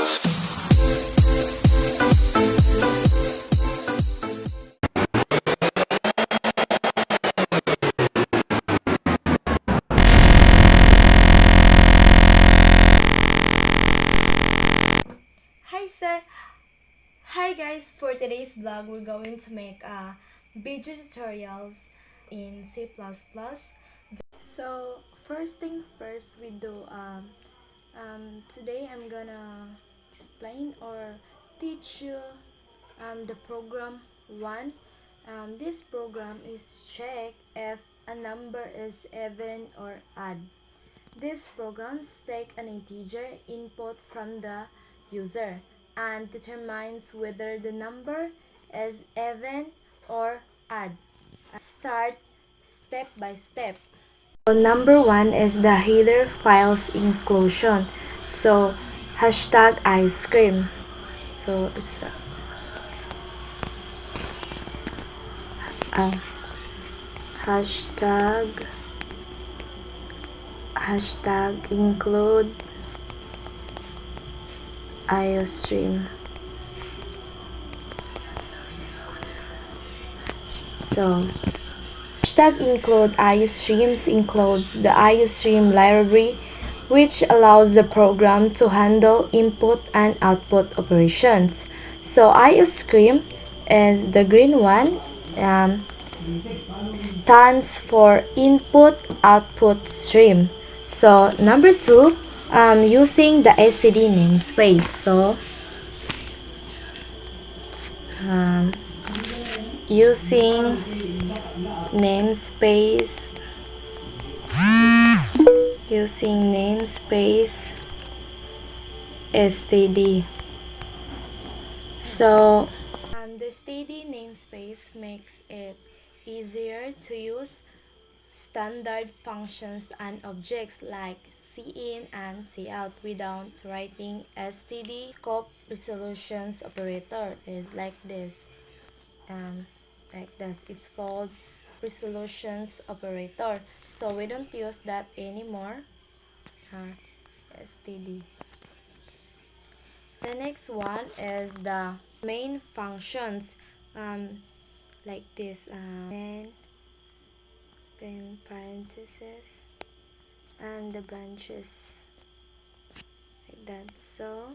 Hi sir! Hi guys! For today's vlog, we're going to make video tutorials in C++. So first thing first, we do today I'm gonna explain or teach you the program 1. This program is check if a number is even or odd. These programs take an integer input from the user and determines whether the number is even or odd. Start step by step. So number 1 is the header files inclusion. So hashtag ice cream. So it's the uh, hashtag include iostream. So hashtag include iostreams includes the iostream library, which allows the program to handle input and output operations. So iostream is the green one, stands for input output stream. So number 2, using the std namespace. So using namespace std. So the std namespace makes it easier to use standard functions and objects like cin and cout without writing std. Scope resolutions operator is like this. It's called resolutions operator. So we don't use that anymore. std. The next one is the main functions, like this, main parentheses and the branches, like that. So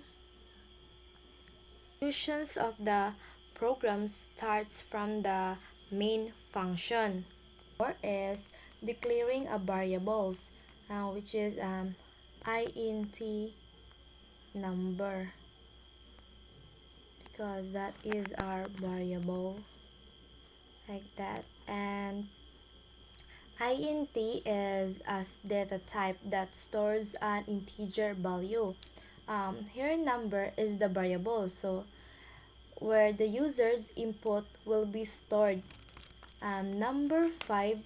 functions of the program starts from the main function. Or is declaring a variables, which is int number, because that is our variable, like that. And int is a data type that stores an integer value. Here number is the variable, so where the user's input will be stored. Number 5,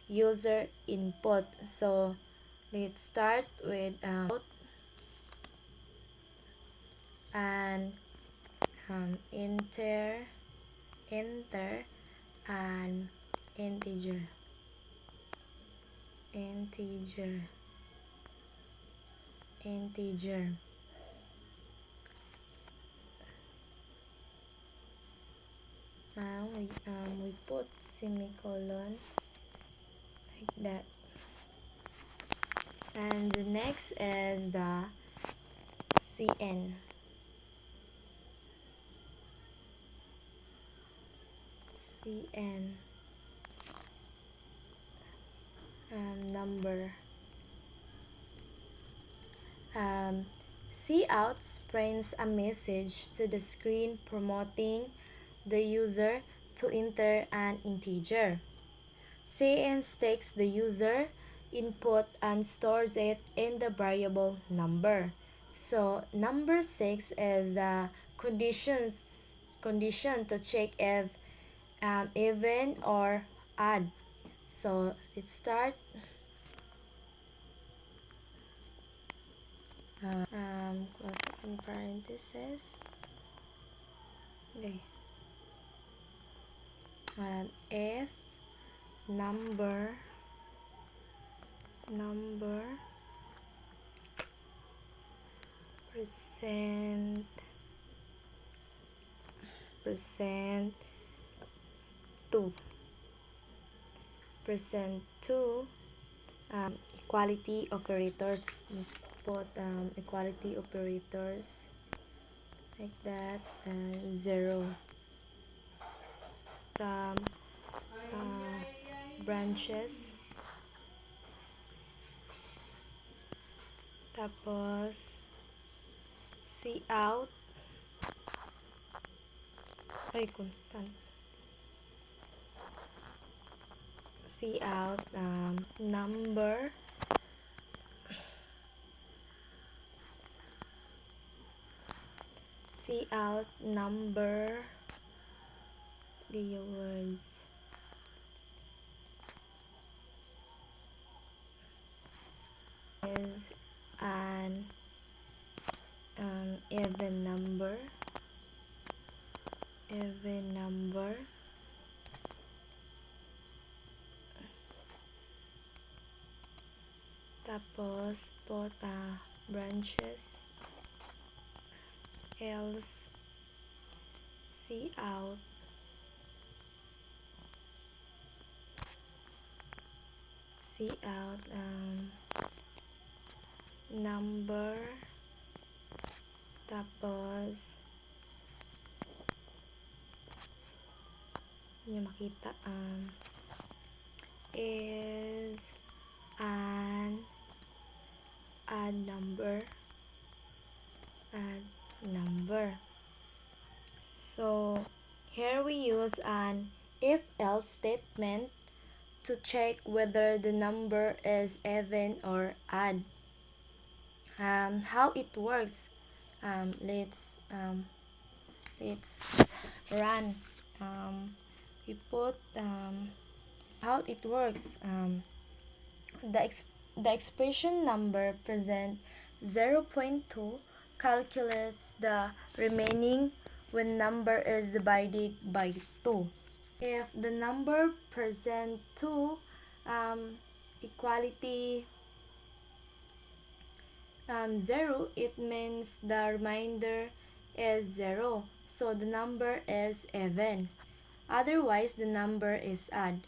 user input. So let's start with and enter and integer. Now we put semicolon, like that. And the next is the cn. Number. Cout prints a message to the screen promoting the user to enter an integer. cin takes the user input and stores it in the variable number. So number 6 is the condition to check if even or odd. So let's start. Close open parentheses. Okay. If number percent percent 2 percent 2 equality operators. Put equality operators like that, and 0 some branches, tapos see out ay constant, see out number the words is an even number tapos put branches, else see out number, tapos hindi makita, is an add number. So here we use an if else statement to check whether the number is even or odd. How it works, let's run. We put how it works. The expression number present 0.2 calculates the remaining when number is divided by 2. If the number present 2 equality 0, it means the remainder is 0, so the number is even. Otherwise, the number is odd.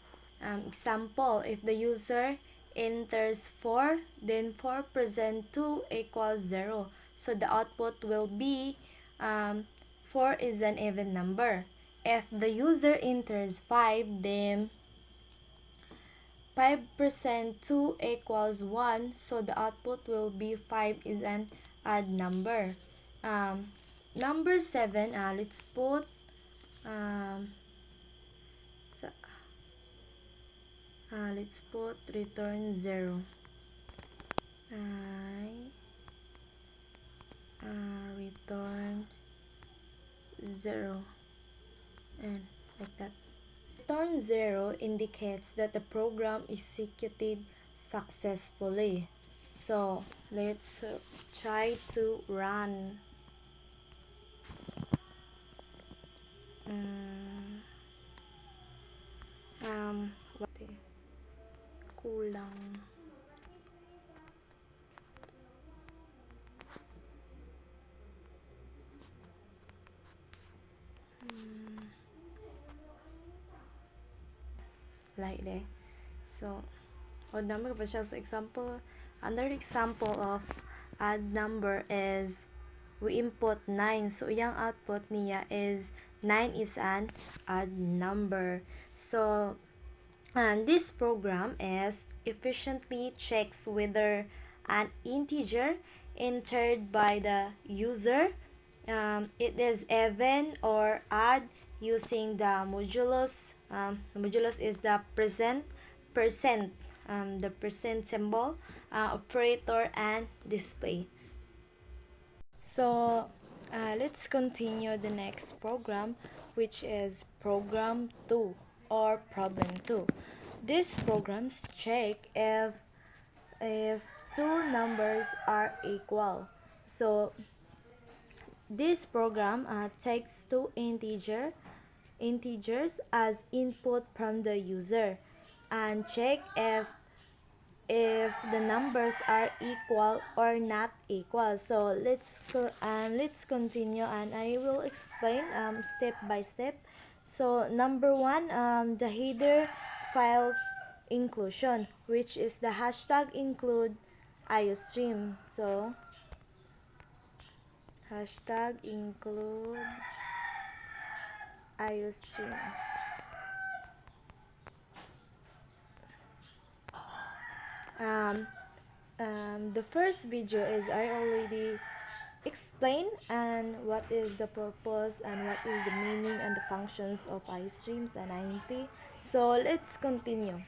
Example, if the user enters 4, then 4 present 2 equals 0. So the output will be 4 is an even number. If the user enters 5, then 5% 2 equals 1. So the output will be 5 is an odd number. Number 7, let's put return 0. Return 0 and like that. Return 0 indicates that the program executed successfully. So let's try to run. Kulang. Like that. So, odd number pa siya. So, example, another example of odd number is we input 9. So, yung output niya is 9 is an odd number. So, this program is efficiently checks whether an integer entered by the user it is even or odd using the modulus. The modulus is the percent, the percent symbol, operator, and display. So let's continue the next program, which is program 2 or problem 2. These programs check if two numbers are equal. So this program takes two integers as input from the user and check if the numbers are equal or not equal. So let's continue, and I will explain step by step. So number one, the header files inclusion, which is the hashtag include iostream. So hashtag include iostream. um, the first video is I already explained and what is the purpose and what is the meaning and the functions of iostreams and INT. So let's continue.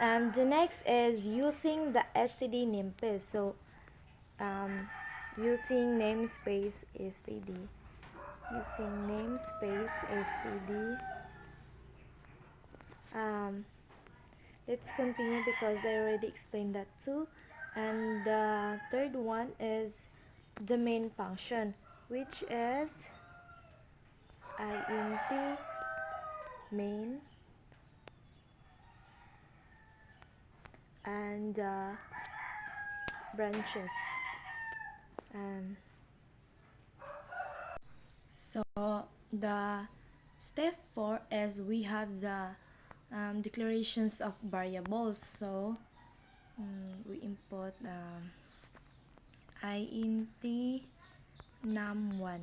The next is using the std namespace. So using namespace std, using namespace std. Let's continue because I already explained that too. And the third one is the main function, which is int main, and branches. So the step 4 is we have the declarations of variables. So we input int num1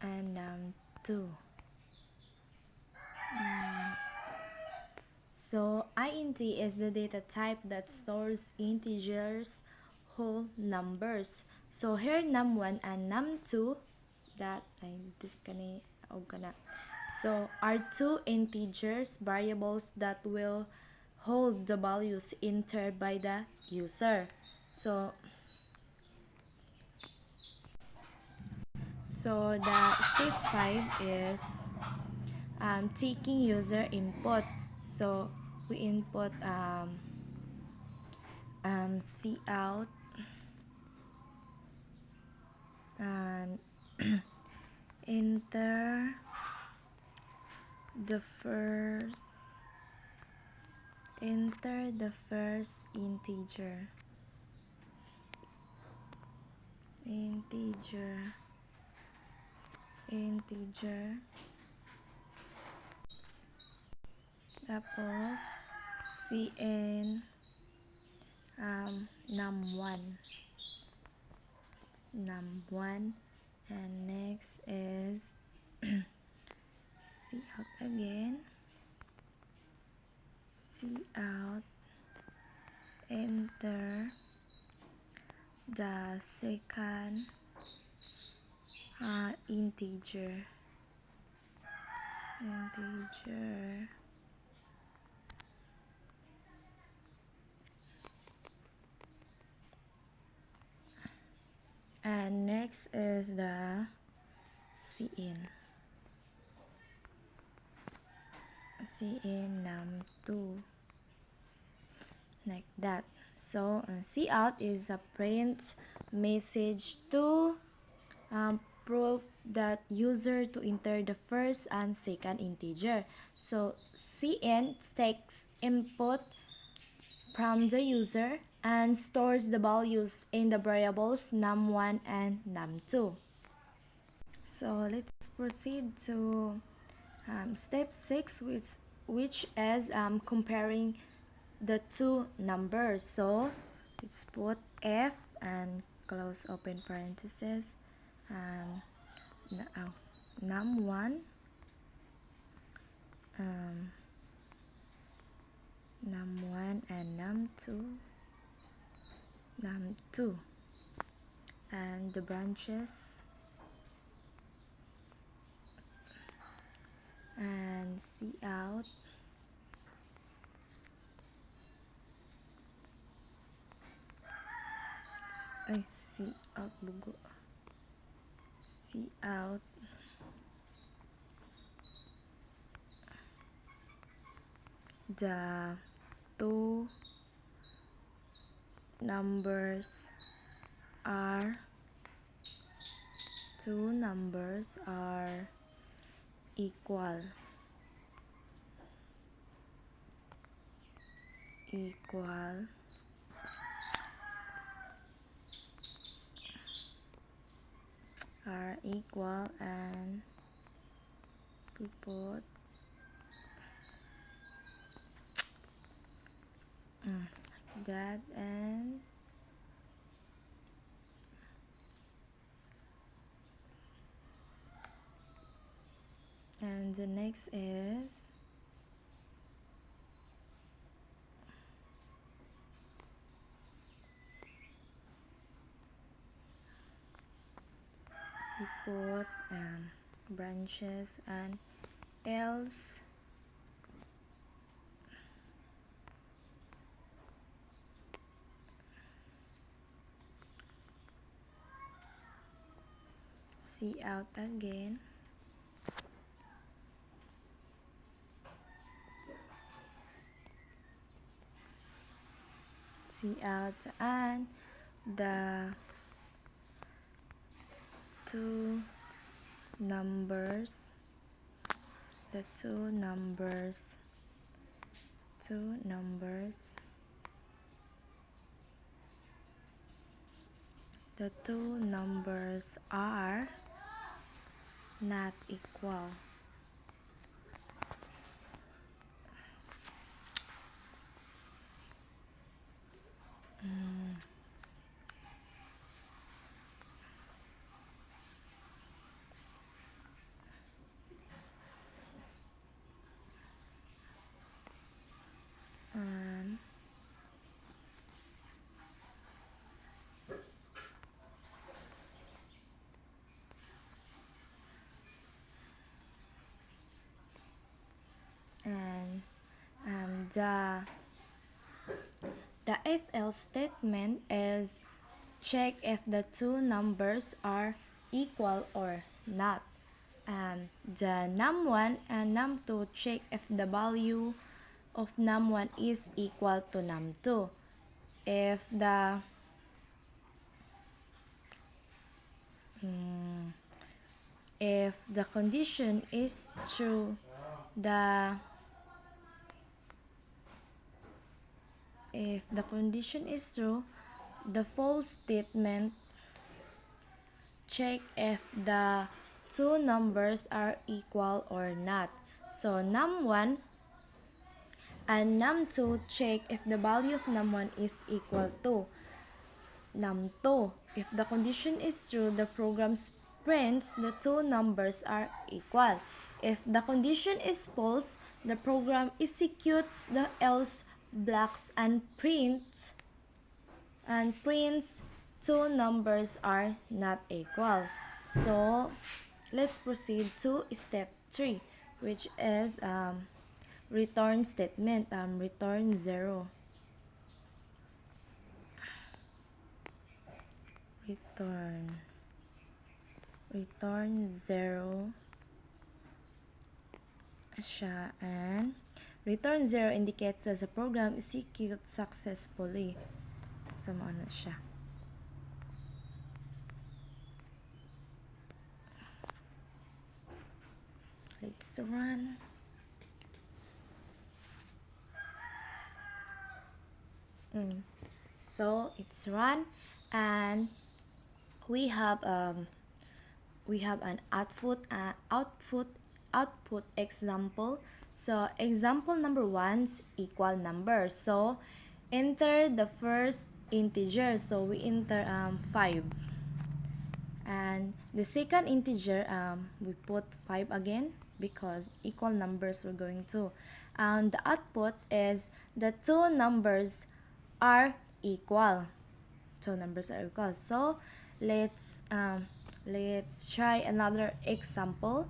and num2. So int is the data type that stores integers, whole numbers. So here num1 and num2 that so are two integers variables that will hold the values entered by the user. So the step 5 is taking user input. So we input cout and enter the first integer tapos cn num1, and next is cout again, cout, enter the second integer and next is the cn num2, like that. So cout is a print message to prove that user to enter the first and second integer. So cn takes input from the user and stores the values in the variables num1 and num2. So let's proceed to step 6, which is comparing the two numbers. So let's put f and close open parenthesis, num1 and num2 and the branches and cout cout the two numbers are equal. equal and we put that, and the next is we put branches and else see out again, see out, and the two numbers the two numbers are not equal. And the if else statement is check if the two numbers are equal or not. The num1 and num2 check if the value of num1 is equal to num2. If the condition is true, the false statement check if the two numbers are equal or not. So num1 and num2 check if the value of num1 is equal to num2. If the condition is true, the program prints the two numbers are equal. If the condition is false, the program executes the else blocks and prints two numbers are not equal. So let's proceed to step 3, which is return statement. Return 0. Return 0 siya, and return 0 indicates that the program executes successfully. So ano siya. Let's run. So it's run, and we have an output example. So example number 1's equal number. So enter the first integer. So we enter 5. And the second integer, we put 5 again because equal numbers we're going to. And the output is the two numbers are equal. So let's try another example.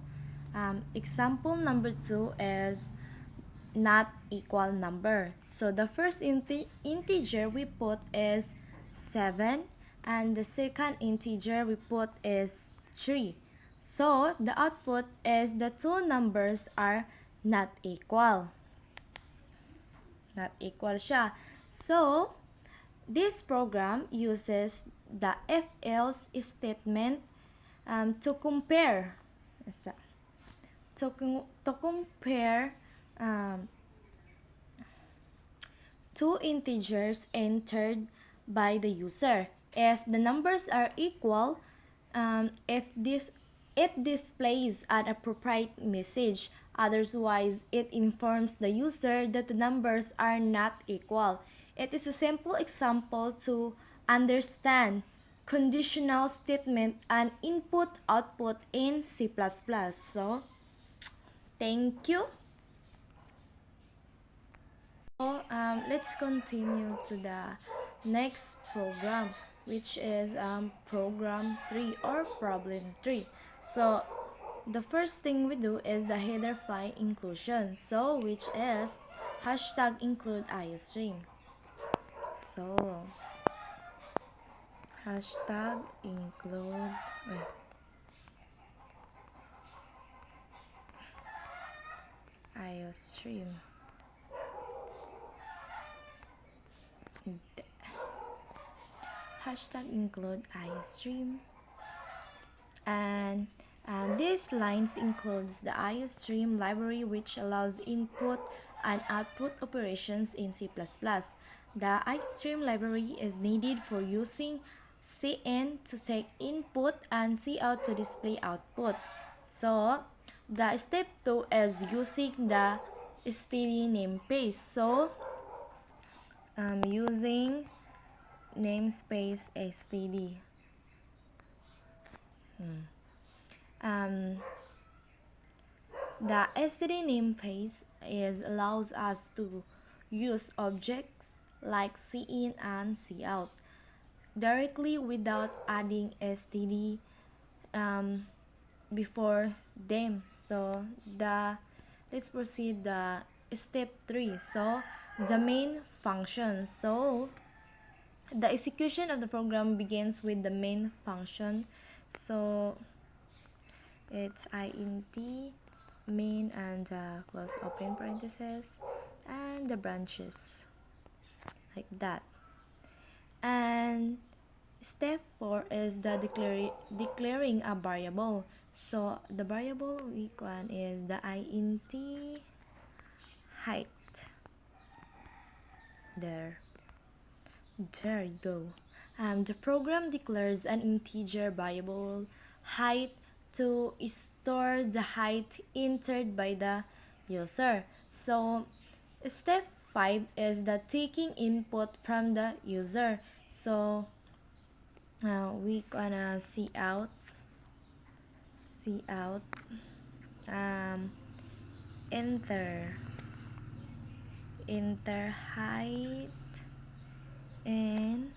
Example number 2 is not equal number. So the first integer we put is 7, and the second integer we put is 3. So the output is the two numbers are not equal. Siya. So this program uses the if else statement to compare two integers entered by the user. If the numbers are equal, if this it displays an appropriate message. Otherwise, it informs the user that the numbers are not equal. It is a simple example to understand conditional statement and input-output in C++. So, thank you. So, let's continue to the next program, which is program 3 or problem 3. So, the first thing we do is the header file inclusion. So, which is hashtag include iostream. So, hashtag include iostream. Hashtag include iostream. And these lines includes the iostream library, which allows input and output operations in C++. The iostream library is needed for using cin to take input and cout to display output. So the step 2 is using the std namespace. So using namespace std. The std namespace allows us to use objects like cin and cout directly without adding std before them. So let's proceed the step 3. So the main function. So the execution of the program begins with the main function. So it's int main and close open parentheses and the branches like that. And step 4 is the declaring a variable. So the variable we want is the int height. There you go. The program declares an integer variable height to store the height entered by the user. So step 5 is the taking input from the user. So we gonna cout enter height in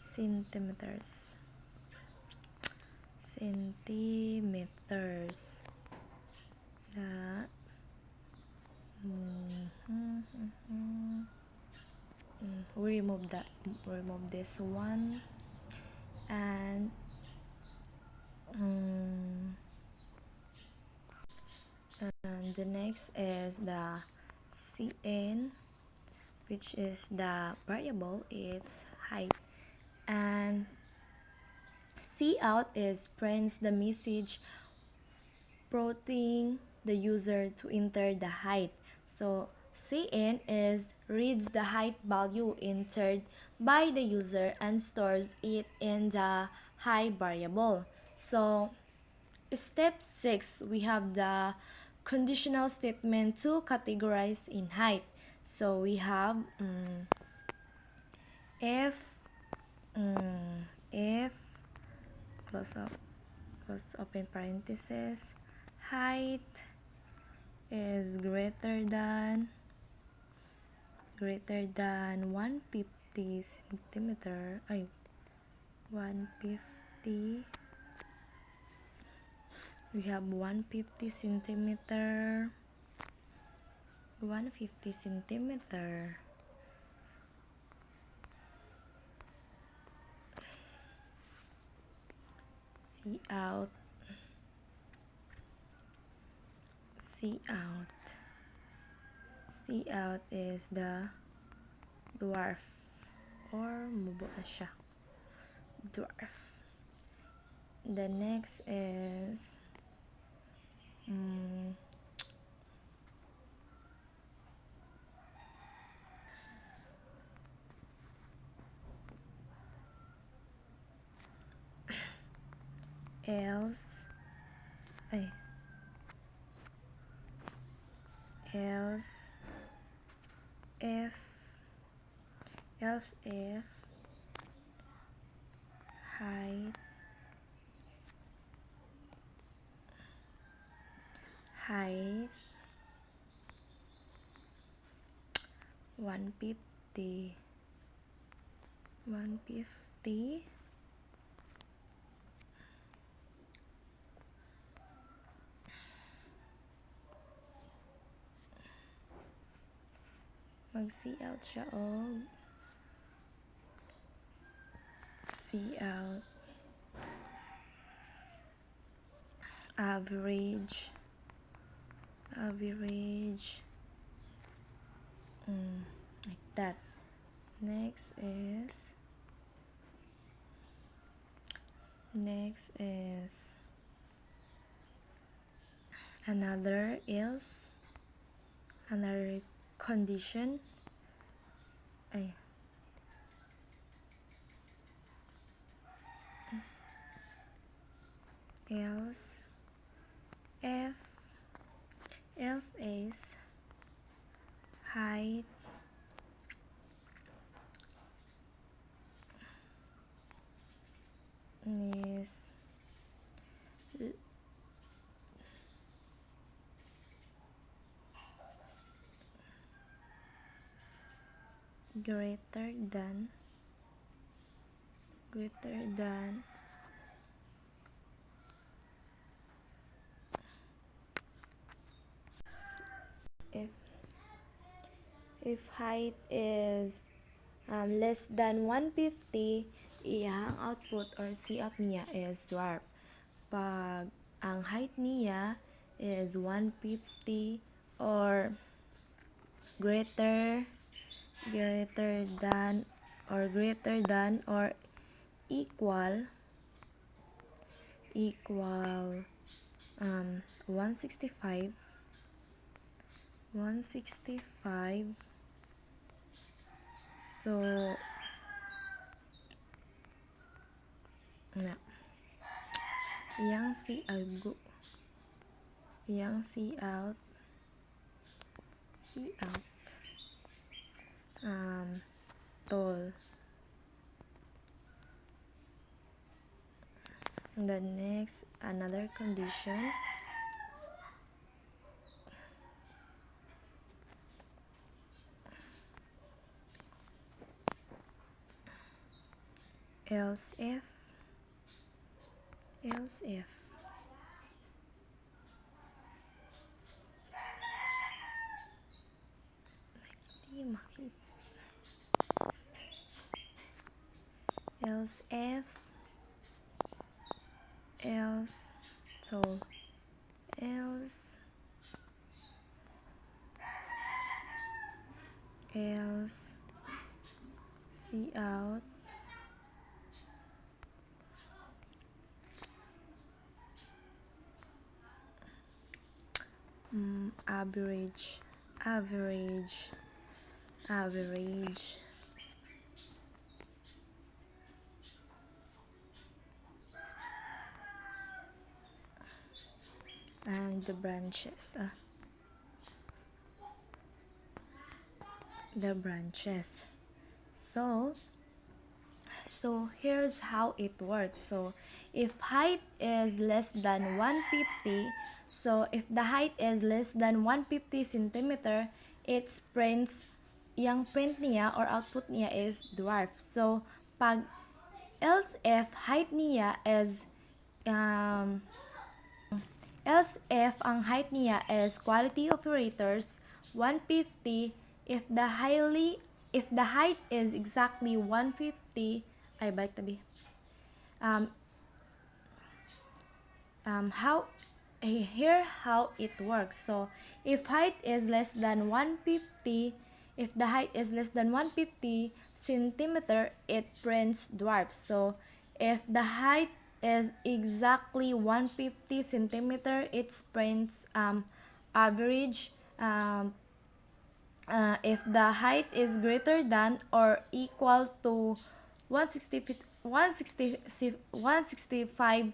centimeters. That we remove this one, and the next is the cin, which is the variable, its height, and cout is prints the message prompting the user to enter the height. So cin is reads the height value entered by the user and stores it in the height variable. So step 6, we have the conditional statement to categorize in height. So we have if close open parentheses height is greater than 150 centimeter 150, we have 150 centimeter cout is the dwarf or mubo na siya, dwarf. The next is ay, else if height height 150 mag-see out siya og see out average like that. Next is another condition, ay, else if is height is greater than if height is less than 150, iyang output or cout niya is dwarf. Pag ang height niya is 150 or greater than or equal 165, so na iyang see out tall. The next, another condition, else if di makita. Else if see out average and the branches so here's how it works. So if height is less than 150, so if the height is less than 150 centimeter, its prints, yung print niya or output niya is dwarf. So pag else if height niya is ang height niya is quality operators 150, if the height is exactly 150, ay balik tabi. Here how it works. So if height is less than 150, if the height is less than 150 centimeter, it prints dwarf. So if the height is exactly 150 centimeter, it prints average. If the height is greater than or equal to 165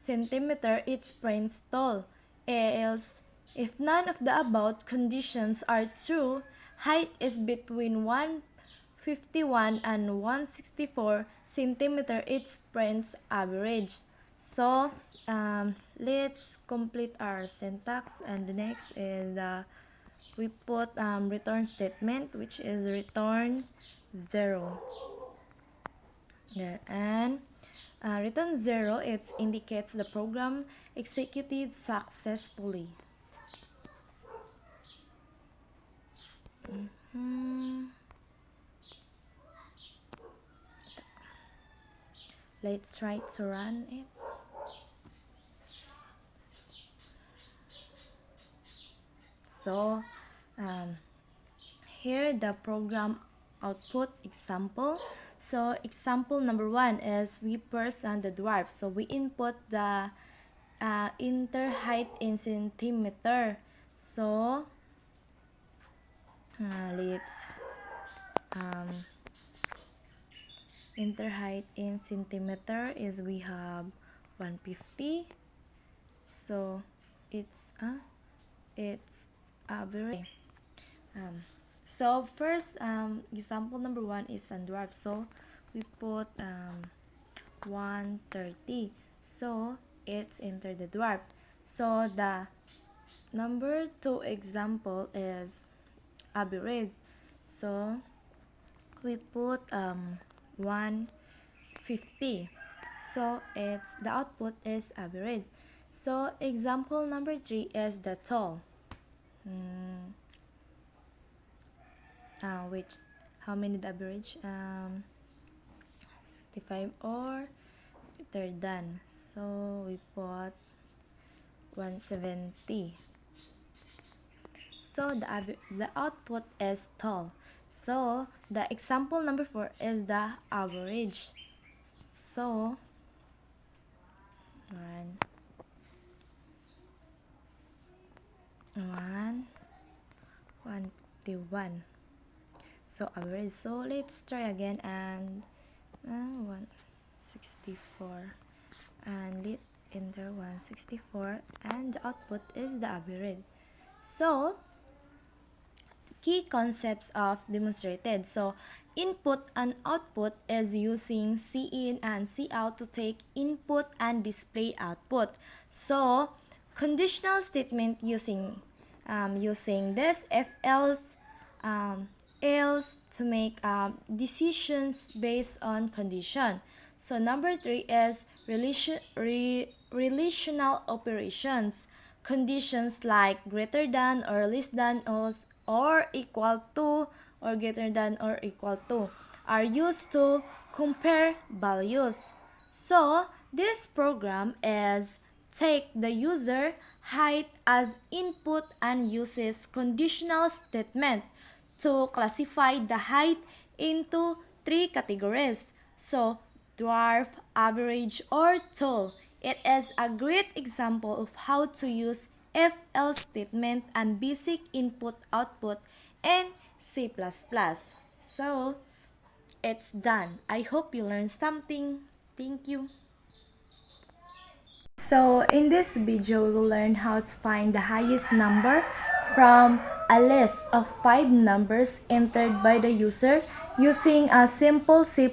centimeter its parent's tall. Else, if none of the above conditions are true, height is between 151 and 164 centimeter its parent's average. So, let's complete our syntax, and the next is we put return statement, which is return 0 there, and return 0, it indicates the program executed successfully. Let's try to run it. So here the program output example. So example number 1 is we person the dwarf. So we input the inter height in centimeter. So let's inter height in centimeter is we have 150. So it's average. So first example number 1 is a dwarf. So we put 130. So it's enter the dwarf. So the number 2 example is average. So we put 150. So it's the output is average. So example number 3 is the tall. Which how many the average? 65 or better than. So we put 170. So the output is tall. So the example number 4 is the average. So 121. So average. So let's try again, and 164, and let enter 164, and the output is the average. So key concepts of demonstrated. So input and output is using C-in and C-out to take input and display output. So conditional statement using this if else to make decisions based on condition. So number 3 is relational operations. Conditions like greater than or less than or equal to or greater than or equal to are used to compare values. So this program is take the user height as input and uses conditional statement to classify the height into 3 categories. So dwarf, average, or tall. It is a great example of how to use if-else statement and basic input-output in C++. So it's done. I hope you learned something. Thank you. So in this video, we will learn how to find the highest number from a list of 5 numbers entered by the user using a simple C++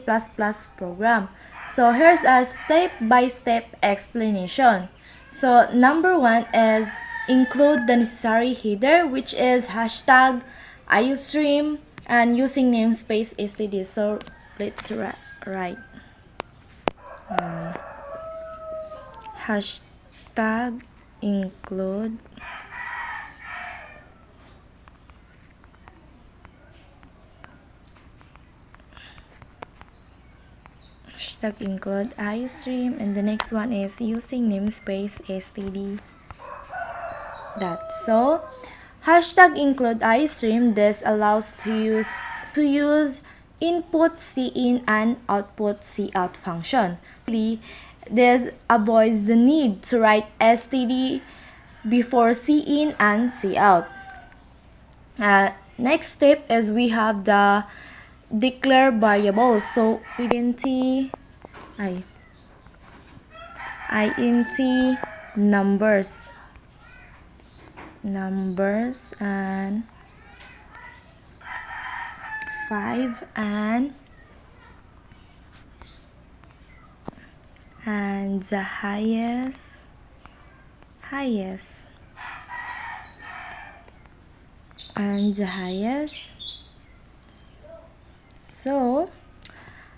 program. So here's a step-by-step explanation. So number 1 is include the necessary header, which is hashtag iostream and using namespace std. So let's write hashtag include iostream, and the next one is using namespace std. So hashtag include iostream, this allows to use input cin and output cout function. This avoids the need to write std before cin and cout. Next step is we have the declare variables. So we can int numbers and 5 and the highest and the highest. So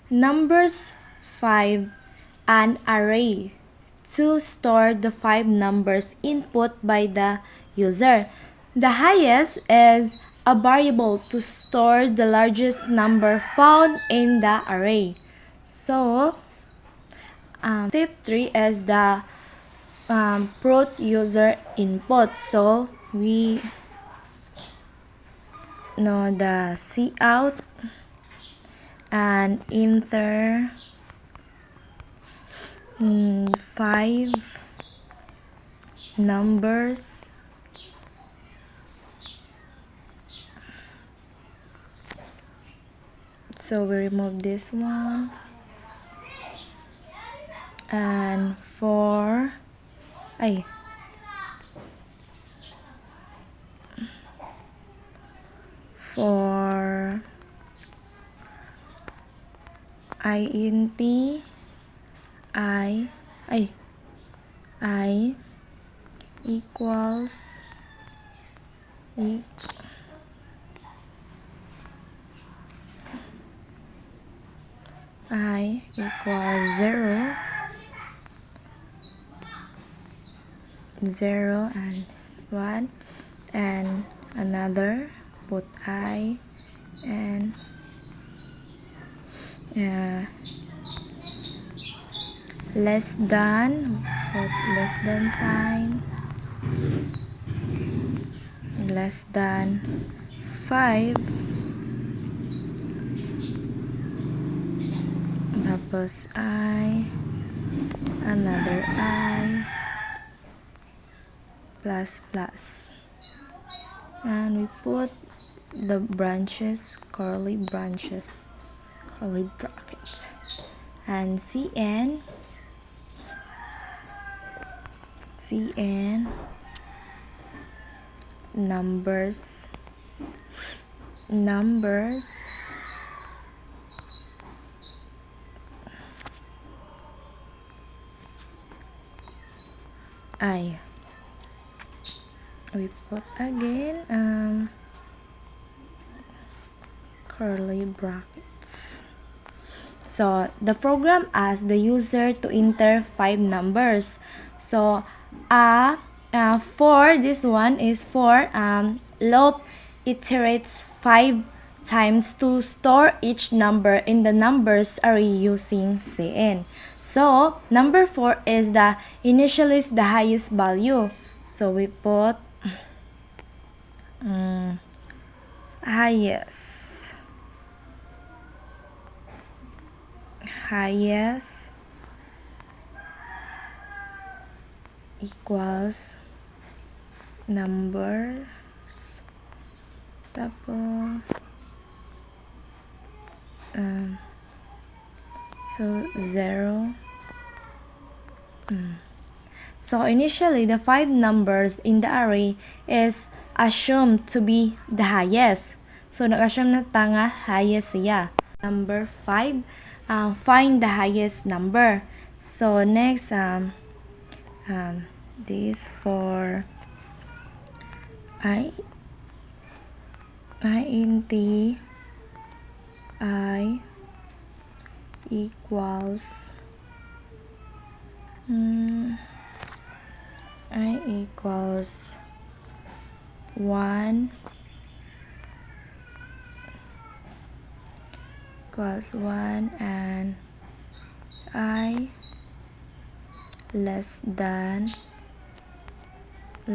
numbers 5, an array to store the 5 numbers input by the user. The highest is a variable to store the largest number found in the array. So step 3 is the put user input. So we know the cout and enter 5 numbers so we remove this one, and for int I equals I equals 0 and 1, and another put I and less than, put less than sign, less than 5, tapos I, another I, plus plus, and we put the branches, curly brackets, and cn numbers I, we put again curly brackets. So the program asks the user to enter 5 numbers. So for this one is for loop iterates 5 times to store each number in the numbers array using cn. So number 4 is the initialize the highest value. So we put highest equals numbers, tapos so 0. So initially the 5 numbers in the array is assumed to be the highest. So nag-assume na ta nga highest siya. Number 5, find the highest number. So next this for int I equals I equals 1 and I less than 5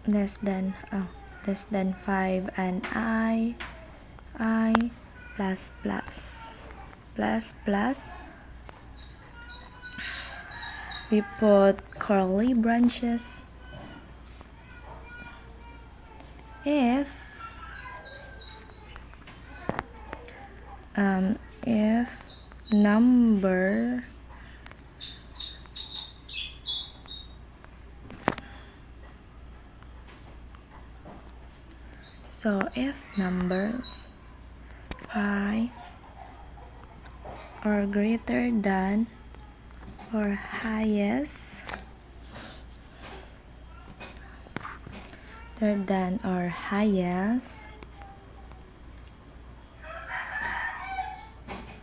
less than 5 and I plus we put curly branches if if number if numbers 5 are greater than or highest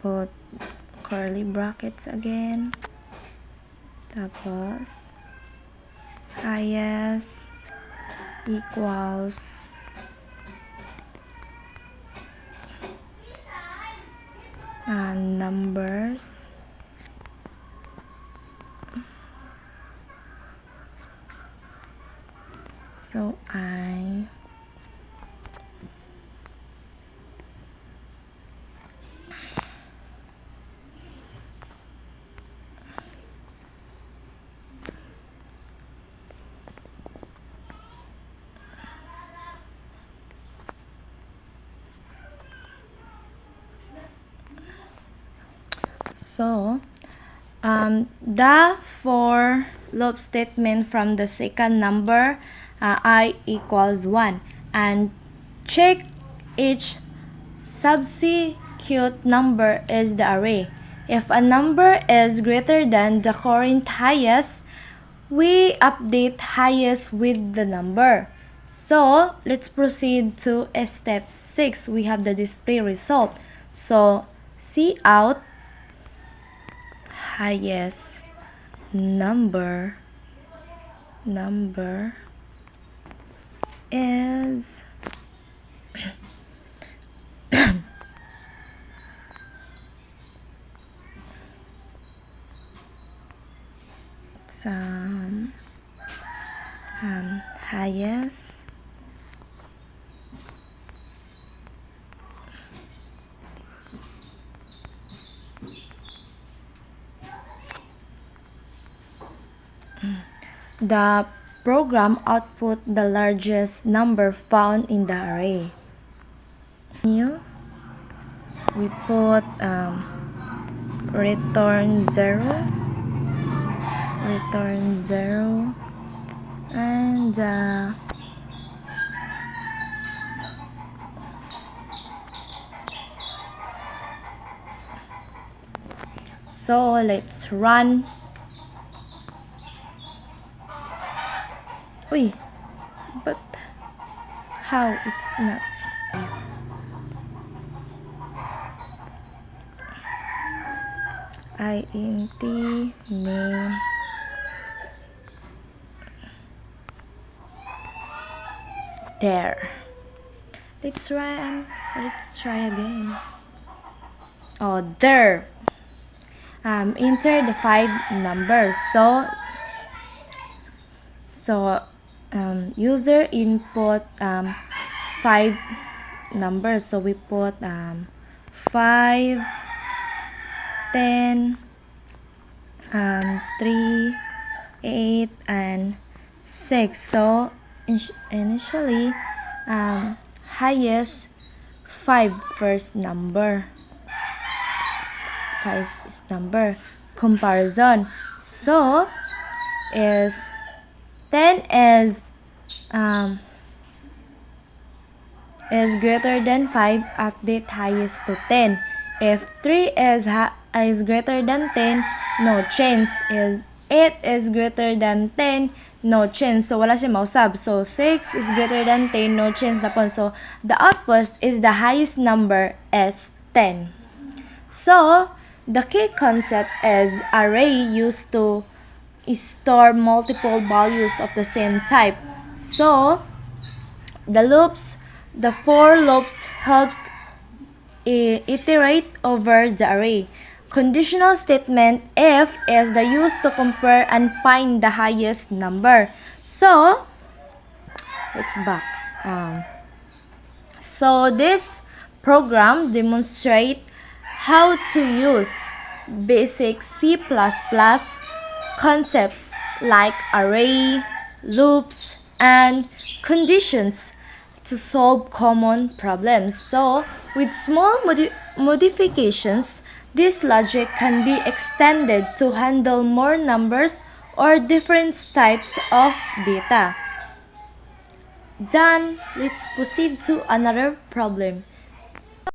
put curly brackets again, tapos highest equals numbers the for loop statement from the second number I equals 1, and check each subsequent number is the array. If a number is greater than the current highest, we update highest with the number. So let's proceed to step 6. We have the display result. So see out highest number is some highest the program output the largest number found in the array. New, we put return 0 and so let's run. But how it's not int name there. Let's try again. There. Enter the 5 numbers. So user input 5 numbers. So we put 5, 10, 3, 8, and 6. So initially highest 5 first number. Comparison. So is 10 is greater than 5, update highest to 10. If 3 is greater than 10, no change. Is 8 is greater than 10, no change. So wala siya mausab. So 6 is greater than 10, no change na po. So the output is the highest number is 10. So the key concept is array used to store multiple values of the same type. So the for loops helps iterate over the array. Conditional statement if is the use to compare and find the highest number. So let's back. So this program demonstrates how to use basic C++ concepts like array, loops, and conditions to solve common problems. So, with small modifications, this logic can be extended to handle more numbers or different types of data. Done. Let's proceed to another problem.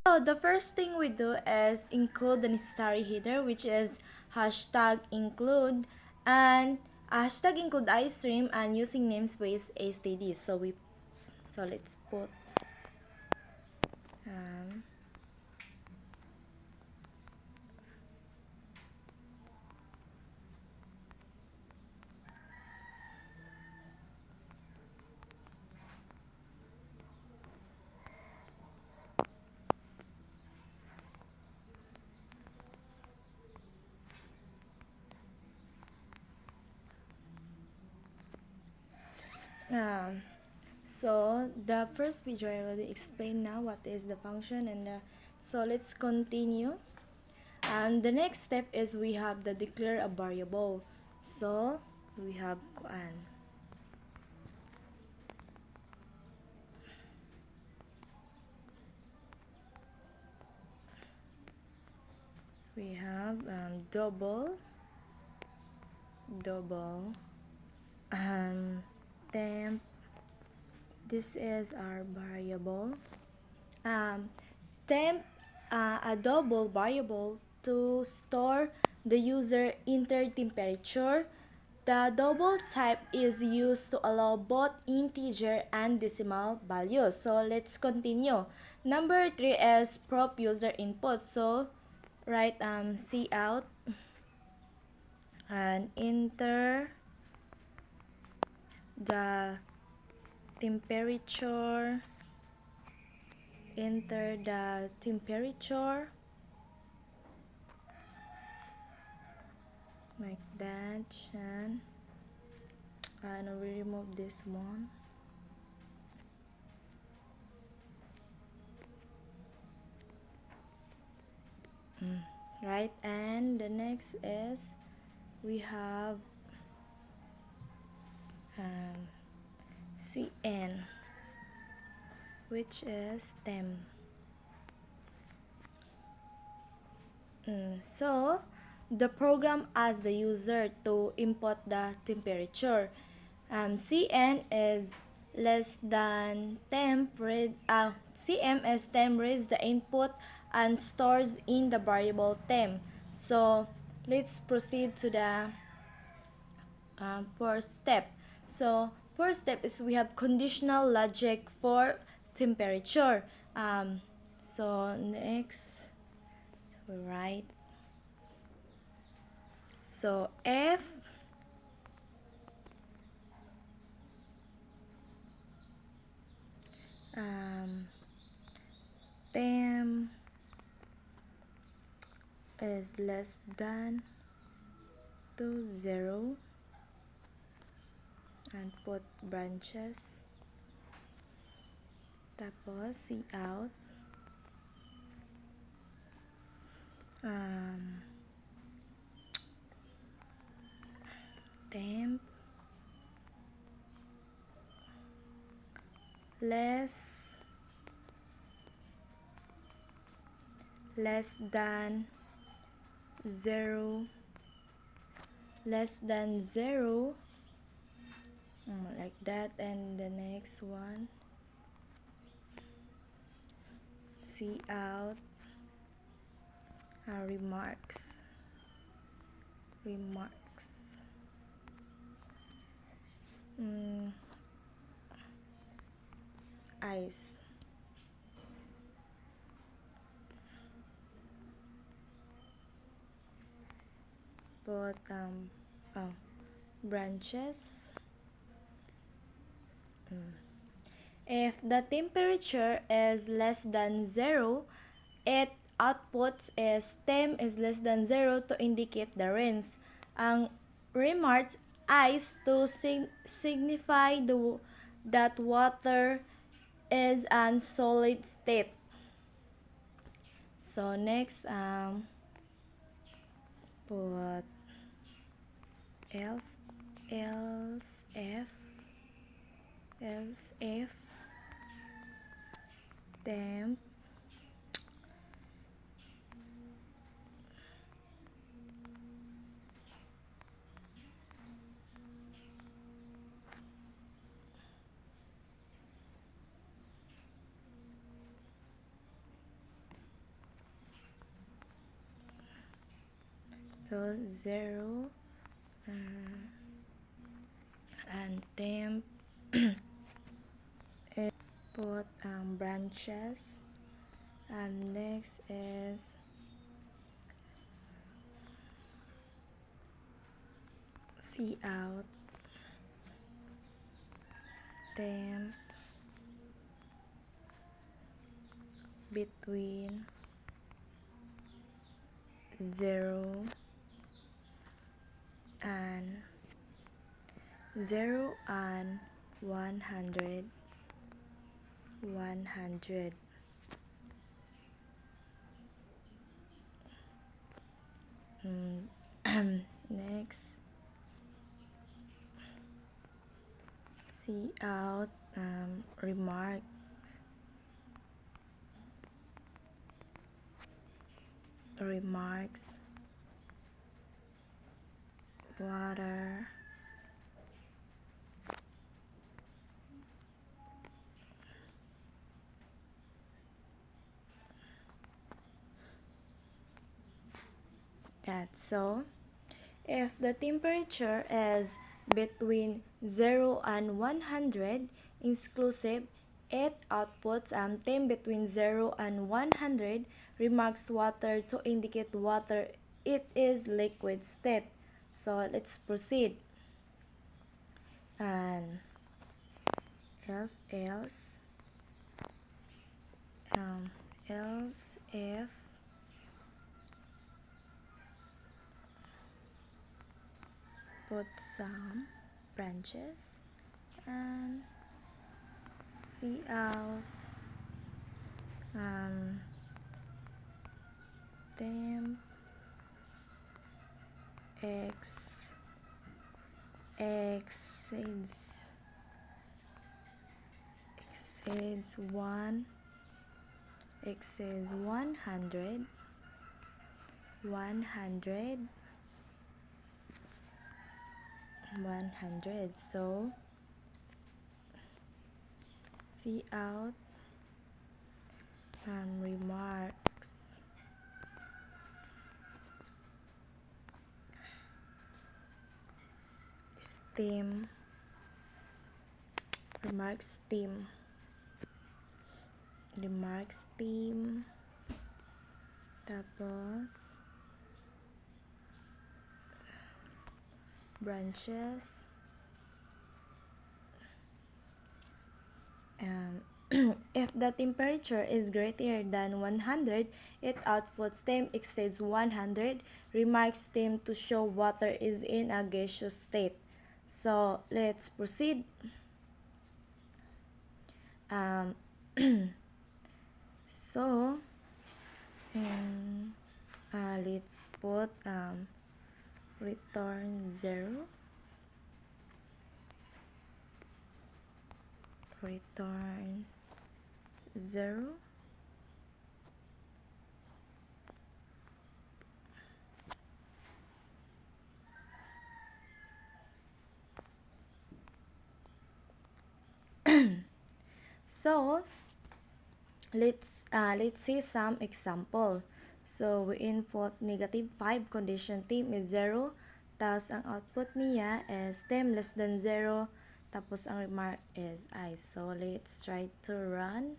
So the first thing we do is include the necessary header, which is hashtag include and hashtag include iStream and using namespace std. So let's put um, um, so the first video I already explained now what is the function and so let's continue. And the next step is we have the declare a variable. So we have double um, temp. This is our variable. Temp a double variable to store the user entered temperature. The double type is used to allow both integer and decimal values. So let's continue. Number 3 is prop user input. So write cout and enter the temperature. Enter the temperature like that, and we remove this one. Right, and the next is we have cn, which is temp. So the program asks the user to input the temperature. Cn is less than temp. Cm is temp reads the input and stores in the variable temp. So let's proceed to the first step. So first step is we have conditional logic for temperature. So next we write so if temp is less than to 0 and put branches, tapos cout temp less than 0 like that, and the next one cout remarks ice, put branches. If the temperature is less than 0, it outputs is temp is less than 0 to indicate the range. Ang remarks ice to signify that water is an solid state. So next, put else if temp so 0 and temp put branches, and next is see out temp between 0 and 100. Next, see out remarks, water, that. So if the temperature is between 0 and 100 inclusive, it outputs temp between 0 and 100, remarks water to indicate water, it is liquid state. So let's proceed. And else if put some branches and see out temp exceeds 100, so see out remarks steam tapos branches if the temperature is greater than 100, it outputs temp exceeds 100, remarks temp to show water is in a gaseous state. So let's proceed. So let's put return 0, so let's see some example. So we input -5 condition temp is 0, tapos ang output niya is temp less than 0, tapos ang remark is ice. So let's try to run.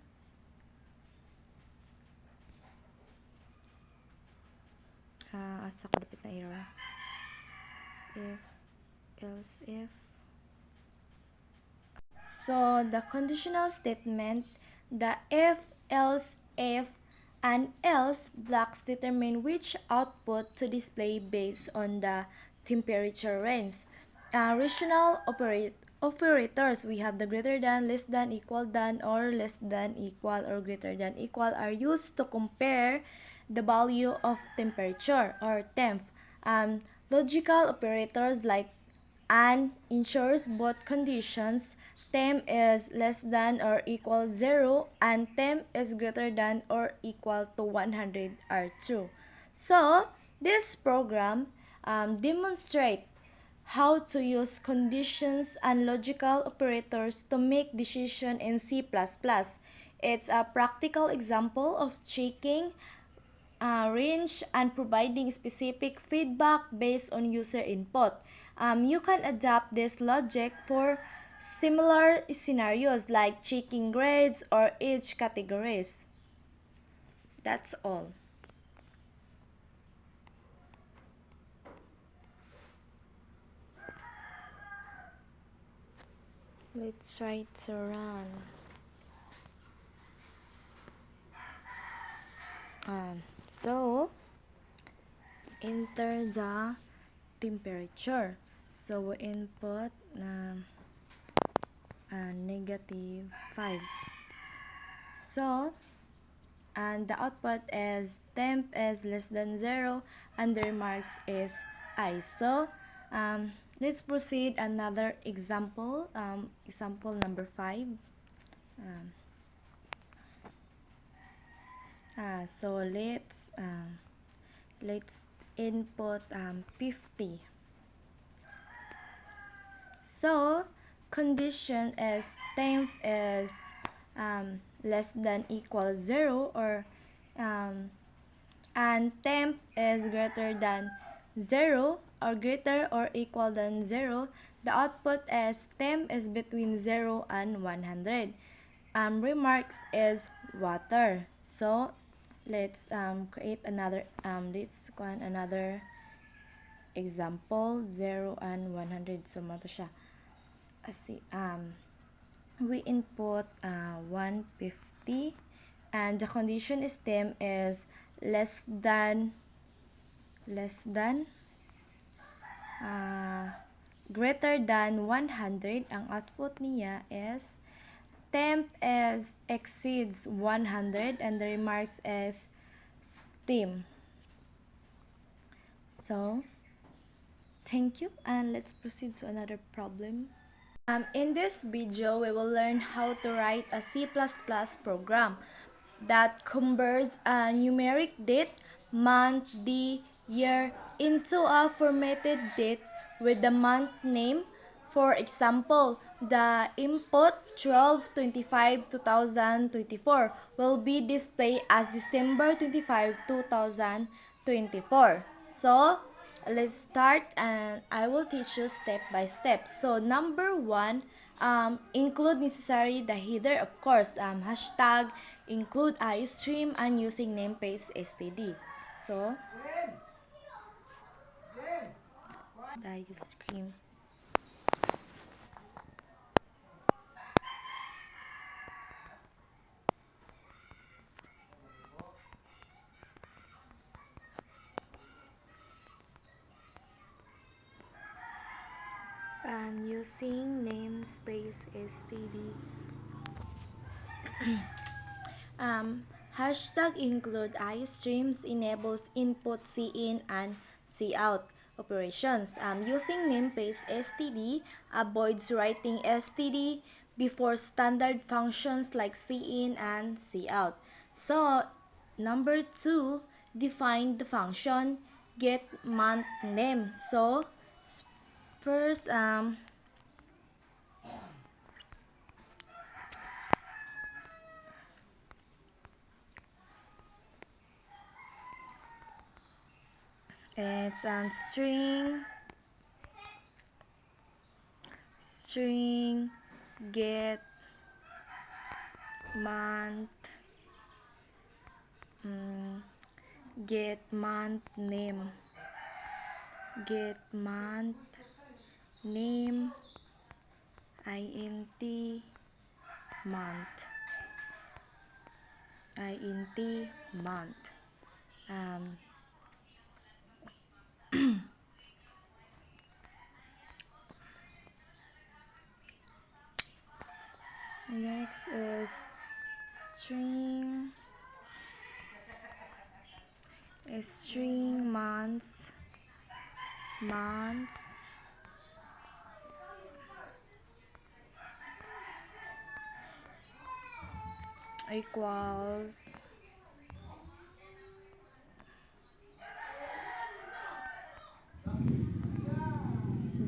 Asa ko dapit na error. If so the conditional statement, the if and else blocks determine which output to display based on the temperature range. Rational operators, we have the greater than, less than, equal than, or less than, equal, or greater than, equal are used to compare the value of temperature or temp. Logical operators like and ensures both conditions, temp is less than or equal 0 and temp is greater than or equal to 100 are true. So, this program demonstrates how to use conditions and logical operators to make decisions in C++. It's a practical example of checking range and providing specific feedback based on user input. You can adapt this logic for similar scenarios like checking grades or age categories. That's all. Let's try to run. So, enter the temperature. So, we input -5. So, and the output is temp is less than 0 and the remarks is I. So, let's proceed another example. Example number 5. So let's input 50. So condition is temp is less than equal 0 or and temp is greater than 0 or greater or equal than 0. The output is temp is between 0 and 100. Remarks is water. So let's create another another example 0 and 100. So mato siya. We input 150 and the condition is temp is less than greater than 100. Ang output niya is temp is exceeds 100 and the remarks is steam. So thank you and let's proceed to another problem. In this video, we will learn how to write a C++ program that converts a numeric date, month, day, year into a formatted date with the month name. For example, the input 12/25/2024 will be displayed as December 25, 2024. So, let's start and I will teach you step by step. So number 1, include necessary the header, of course, hashtag, include iStream, and using namespace std. So the iStream. And using namespace std. Hashtag include iStreams enables input cin and cout operations. Using namespace std avoids writing std before standard functions like cin and cout. So, number 2, define the function get month name. So, first, it's string get month get month name int month next is string months equals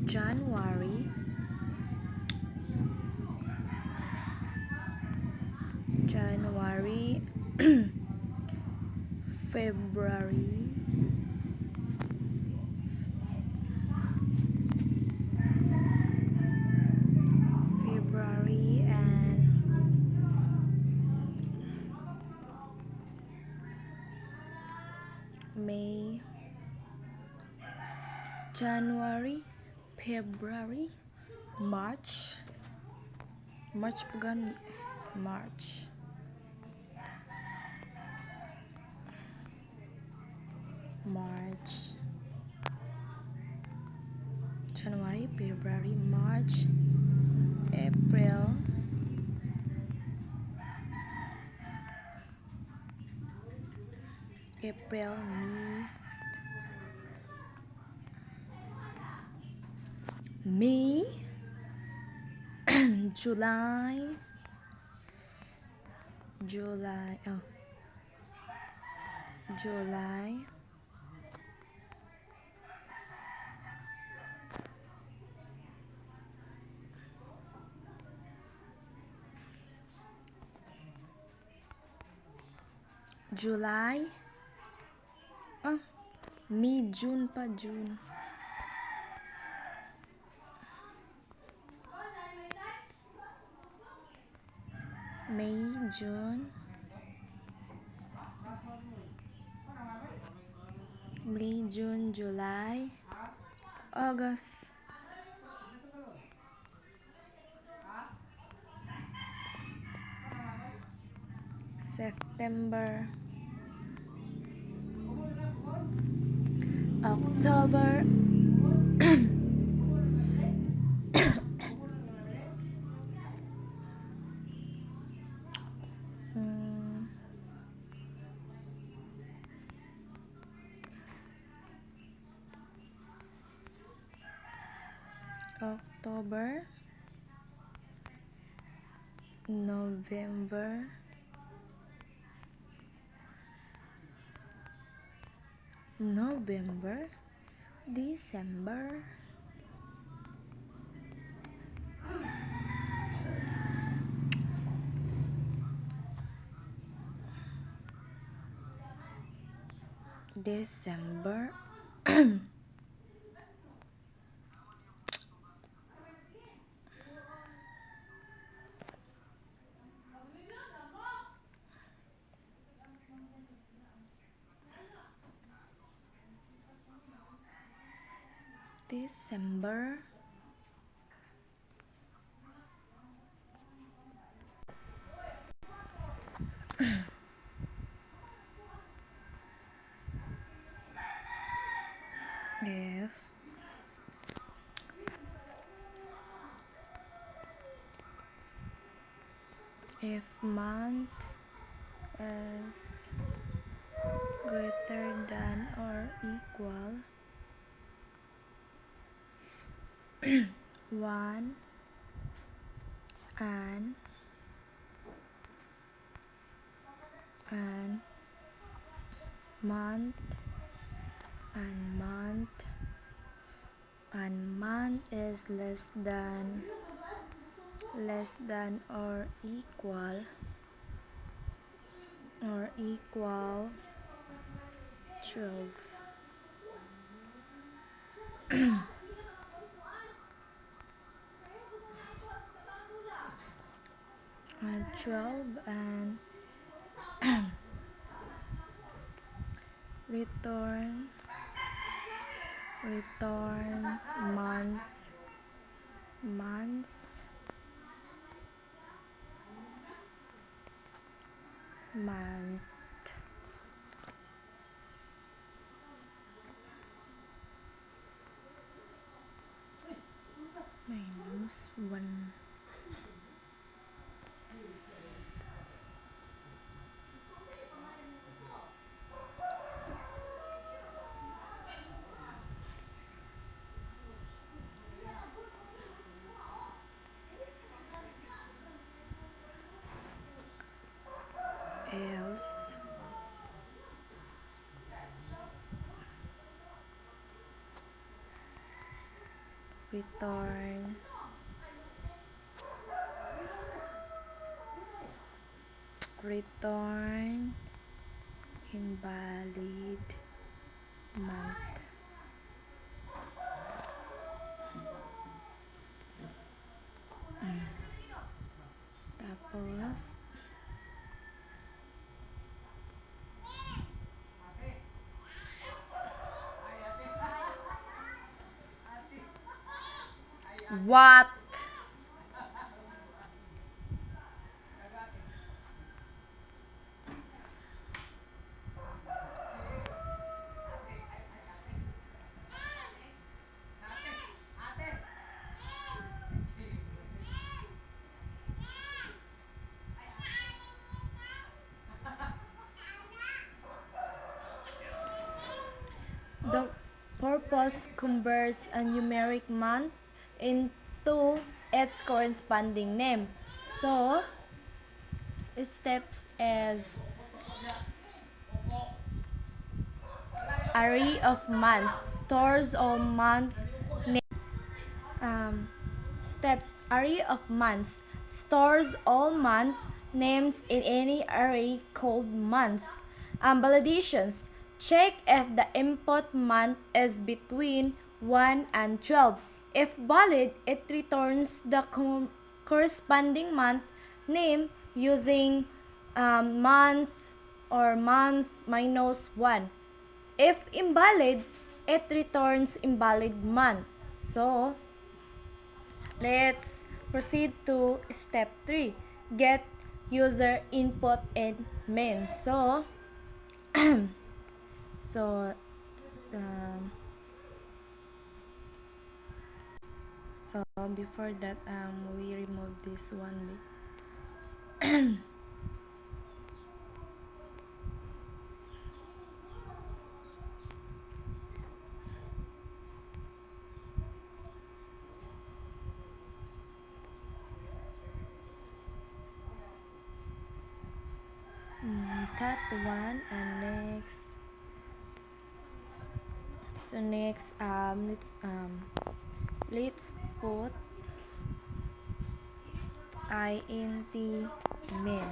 January, January, February, February, and May, January, February, March, March bukan, March, March, January, February, March, April, April, May, July, July, oh, July, July, oh, May, June pa, June, May, June, May, June, July, August, September, October, October, November, November, December, December, December, if month is greater than or equal 1 and month is less than or equal 12, and 12 and return months month minus 1. else return invalid month. Tapos what? The purpose converts a numeric month into its corresponding name. So, steps as array of months stores all month steps array of months stores all month names in any array called months. Validations check if the input month is between 1 and 12. If valid, it returns the corresponding month name using months or months minus 1. If invalid, it returns invalid month. So, let's proceed to step 3. Get user input and main. So before that, we remove this one. That one, and next. So next, let's put int min.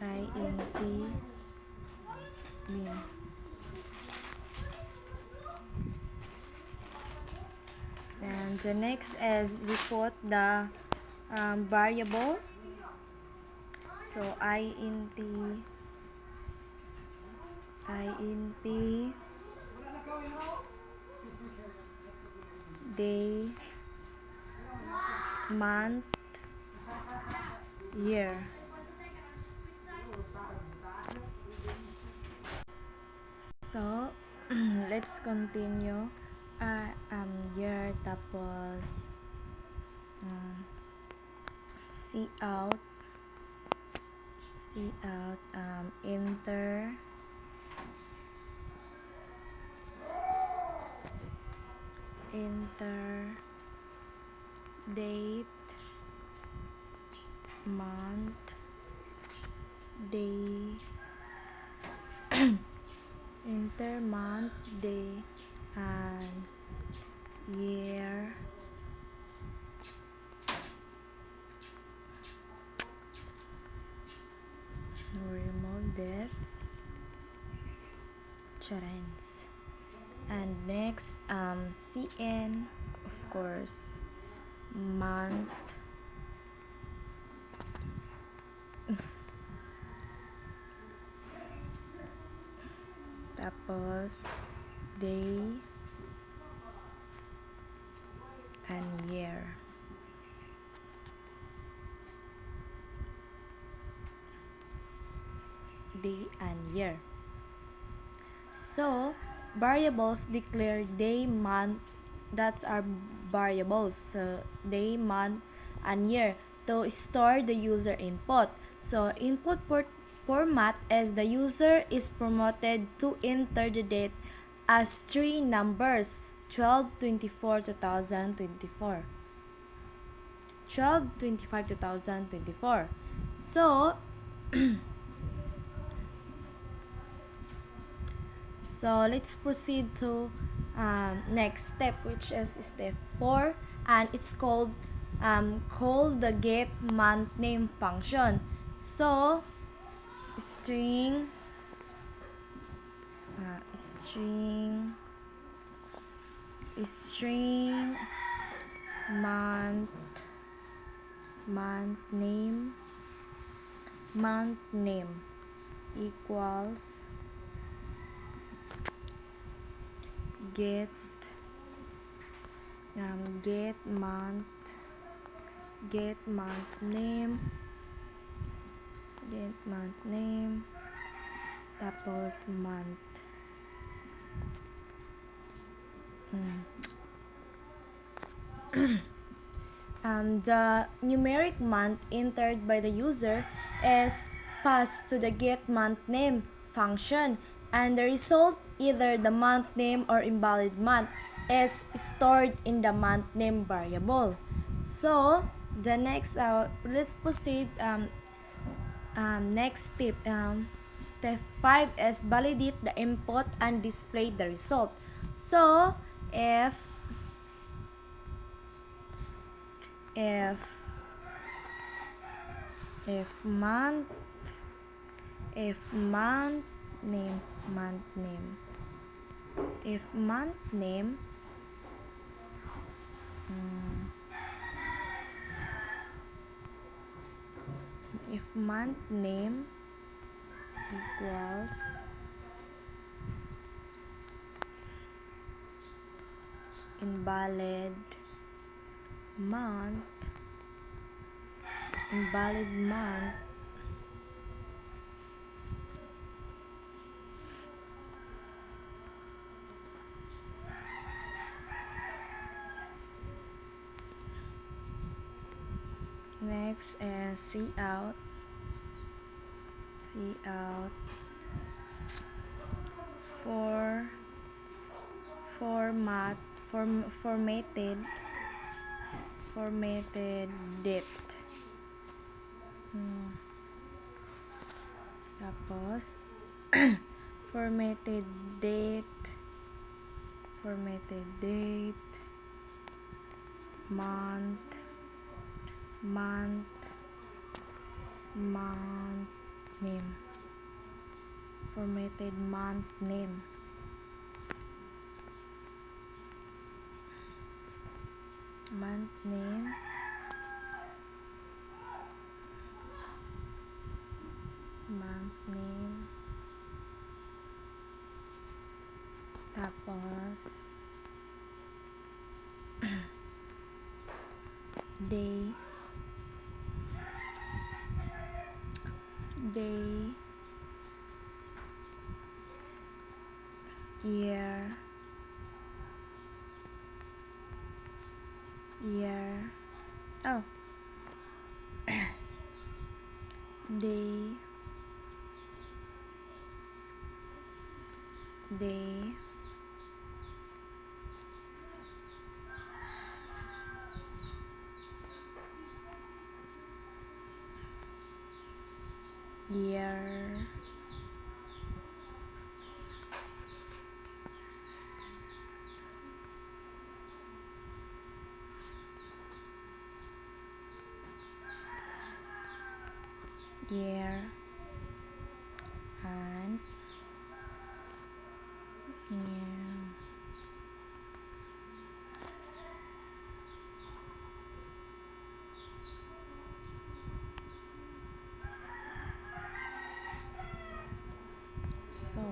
int min. And the next is we put the variable. So int day, month, year. So let's continue. Year, tapos cout enter date, month, day enter month, day, and year. Remove this charents. And next, cn, of course, month, tapos day and year. Day and year. So variables declare day, month, that's our variables. So day, month, and year to store the user input. So input format is the user is promoted to enter the date as 3 numbers, 12, 24, 2024. 12/25/2024. So, let's proceed to next step, which is step 4, and it's called call the get month name function. So, string month name equals get month name tapos month. The numeric month entered by the user is passed to the get month name function, and the result, either the month name or invalid month, is stored in the month name variable. So the next let's proceed. Next step, step 5 is validate the input and display the result. So if month name equals invalid month, next is cout formatted date. Tapos formatted date, month name, formatted month name. Tapos day, year, oh day, year, and year. So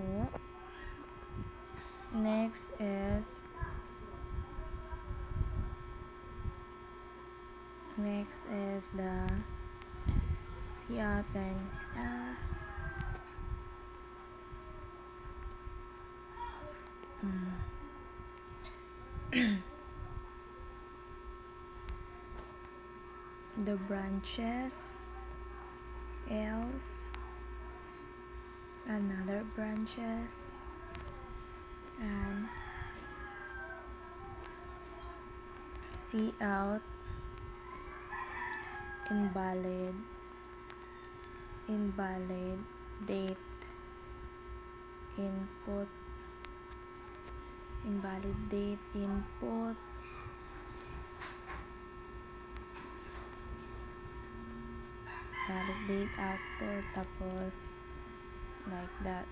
next is the then else. The branches, else, another branches, and cout invalid date input, invalid date input, valid date output, tapos like that.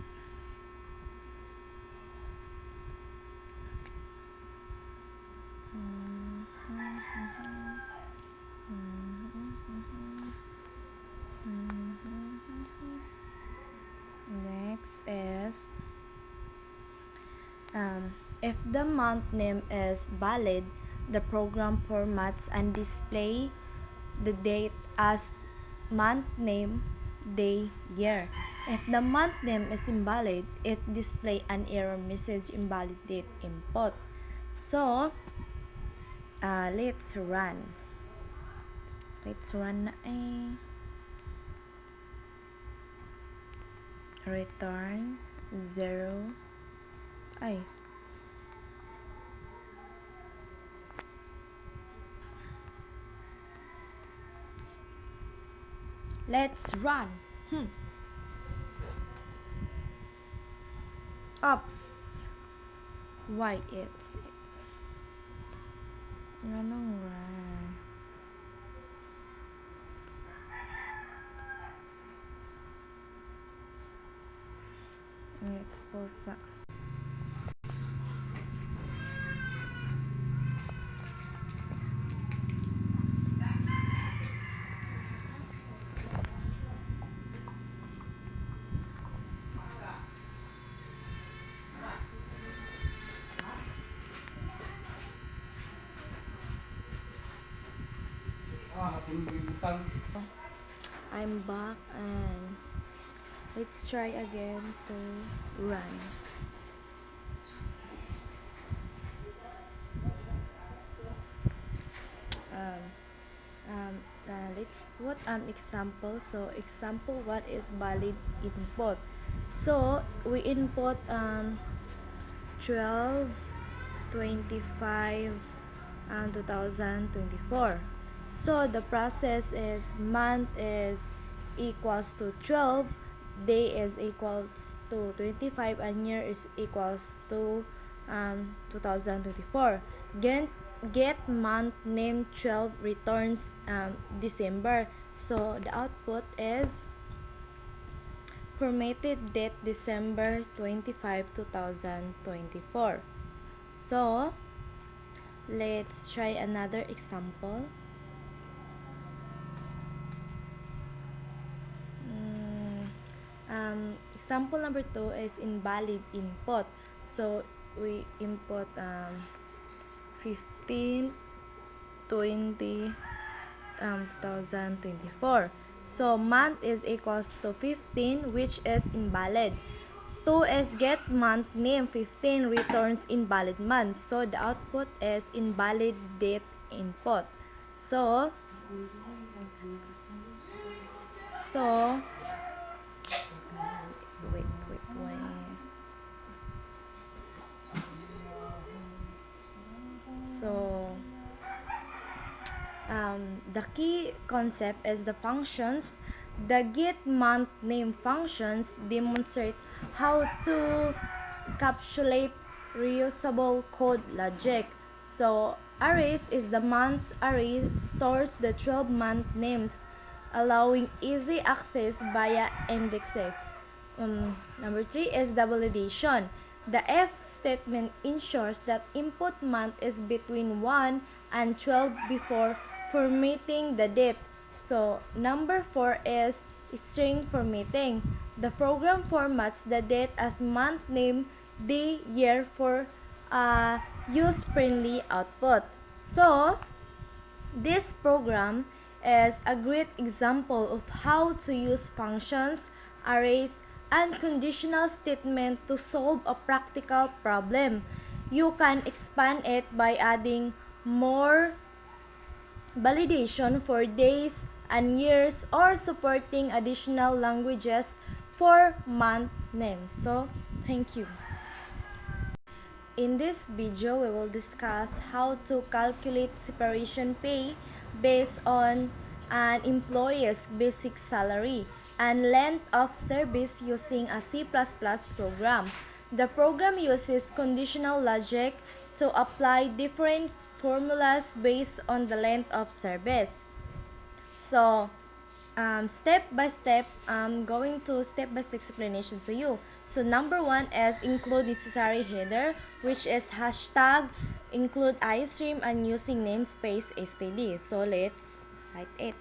Next is if the month name is valid, the program formats and display the date as month name, day, year. If the month name is invalid, it display an error message invalid date input. So, let's run. Let's run na return 0. Ay. Let's run. Oops. Why it's anong run? Expose sa I'm back and let's try again to run. Let's put an example. So example, what is valid input? So we input 12/25/2024. So the process is month is equals to 12, day is equals to 25, and year is equals to 2024. Get month name 12 returns December. So the output is formatted date December 25, 2024. So let's try another example. Example number 2 is invalid input. So we input 15 20 2024. So month is equals to 15, which is invalid. 2 is get month name, 15 returns invalid month. So the output is invalid date input. So wait. So the key concept is the functions. The get month name functions demonstrate how to encapsulate reusable code logic. So arrays is the months array stores the 12 month names, allowing easy access via indexes. Number 3 is the validation. The if statement ensures that input month is between 1 and 12 before formatting the date. So number 4 is string formatting. The program formats the date as month name, day, year for user-friendly output. So this program is a great example of how to use functions, arrays, and conditional statement to solve a practical problem. You can expand it by adding more validation for days and years or supporting additional languages for month names. So, thank you. In this video, we will discuss how to calculate separation pay based on an employee's basic salary and length of service using a C++ program. The program uses conditional logic to apply different formulas based on the length of service. So, step by step, I'm going to step-by-step explanation to you. So, number one is include necessary header, which is hashtag include iStream and using namespace std. So, let's write it.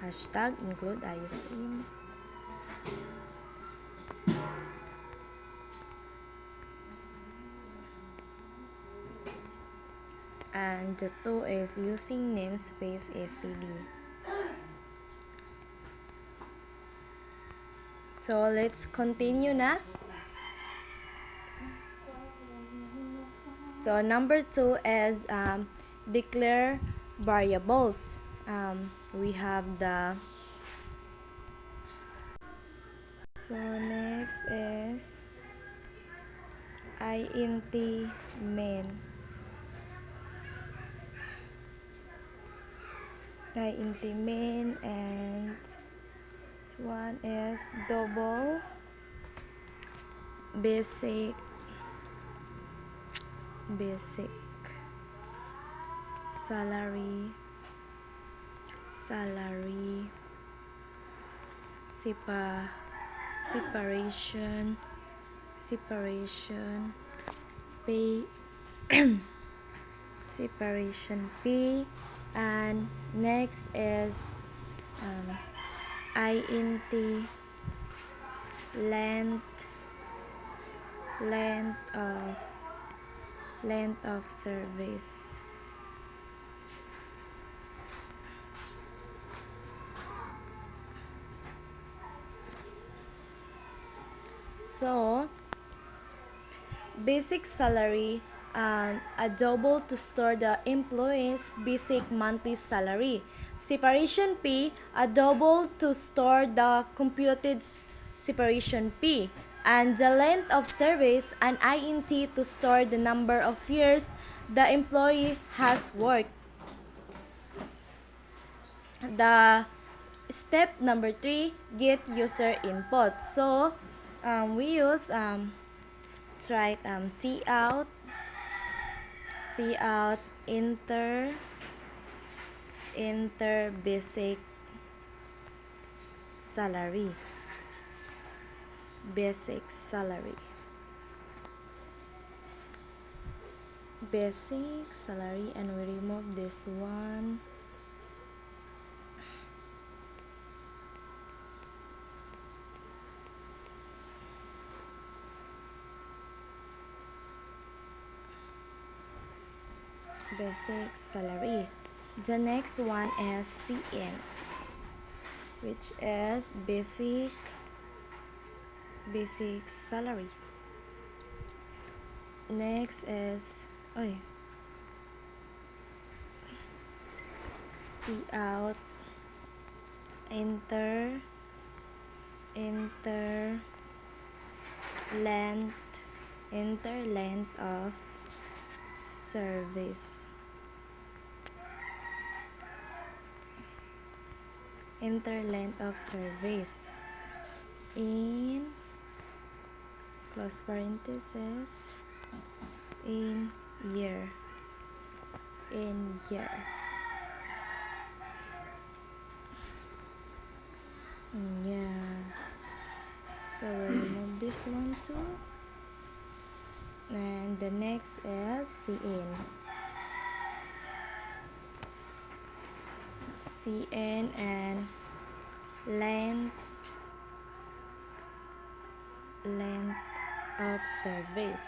Hashtag include iStream. And the two is using namespace std. So, let's continue na. So, number two is declare variables. We have the so next is int main. Int main, and this one is double basic salary separation pay separation pay, and next is int length of service. So, basic salary, a double to store the employee's basic monthly salary. Separation pay, a double to store the computed separation pay. And the length of service, an int to store the number of years the employee has worked. The step number 3, get user input. So, we use let's write cout enter basic salary, and we remove this one. Basic salary. The next one is cn, which is basic salary. Next is cout enter length of service. In close parenthesis in year. So we'll remove this one too. And the next is cn and length of service.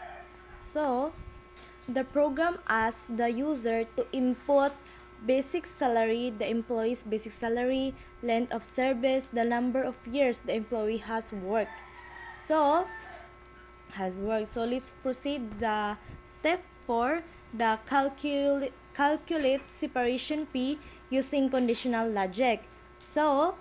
So, the program asks the user to input basic salary, the employee's basic salary, length of service, the number of years the employee has worked. So, let's proceed the step 4, the calculate separation P using conditional logic. So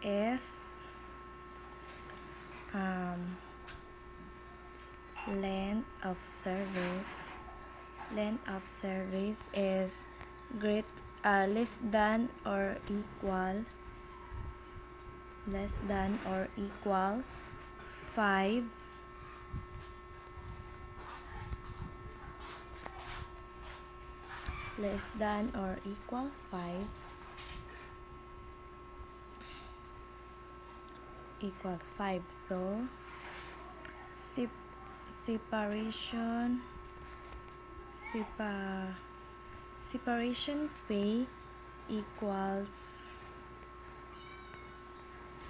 if um, length of service is less than or equal 5 less than or equal 5 equal 5. So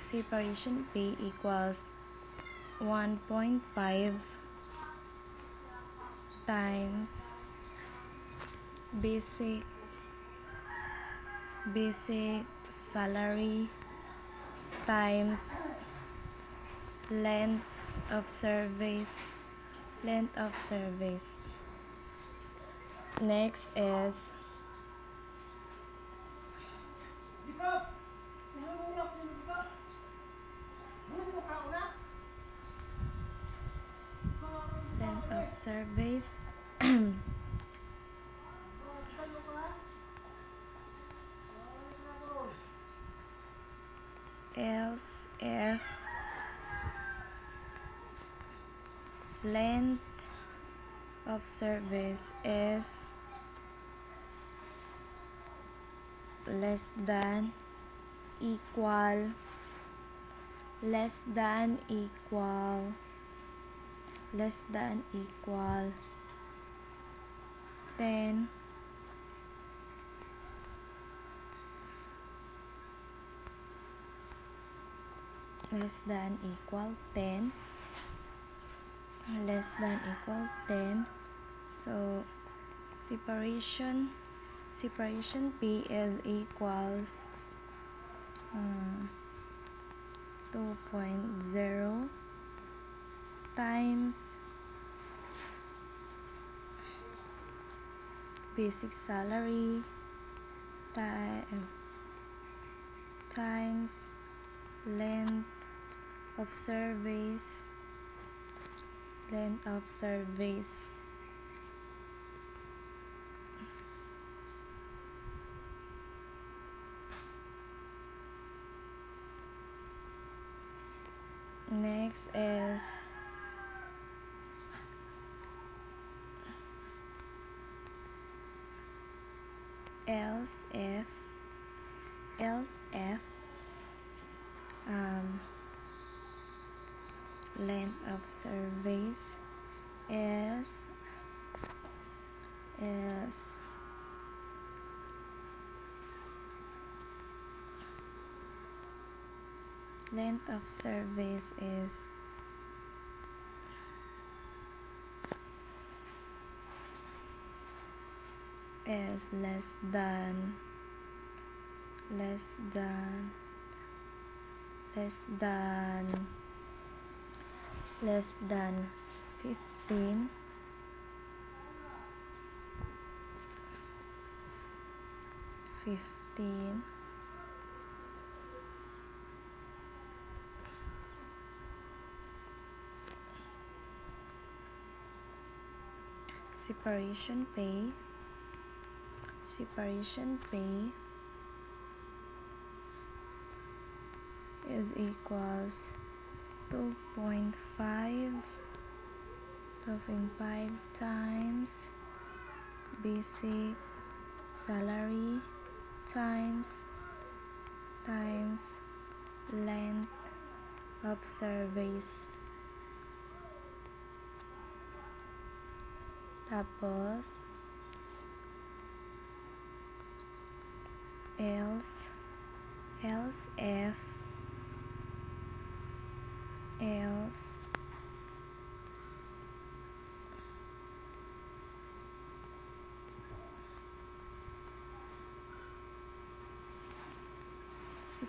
separation pay equals 1.5 times basic salary times length of service. Next is length of service else if length of service is less than equal 10 less than equal 10. So separation P is equals 2.0 times basic salary times length of service. Next is else if length of service is less than 15 separation pay is equals 2.5 times basic salary times length of service. Tapos else if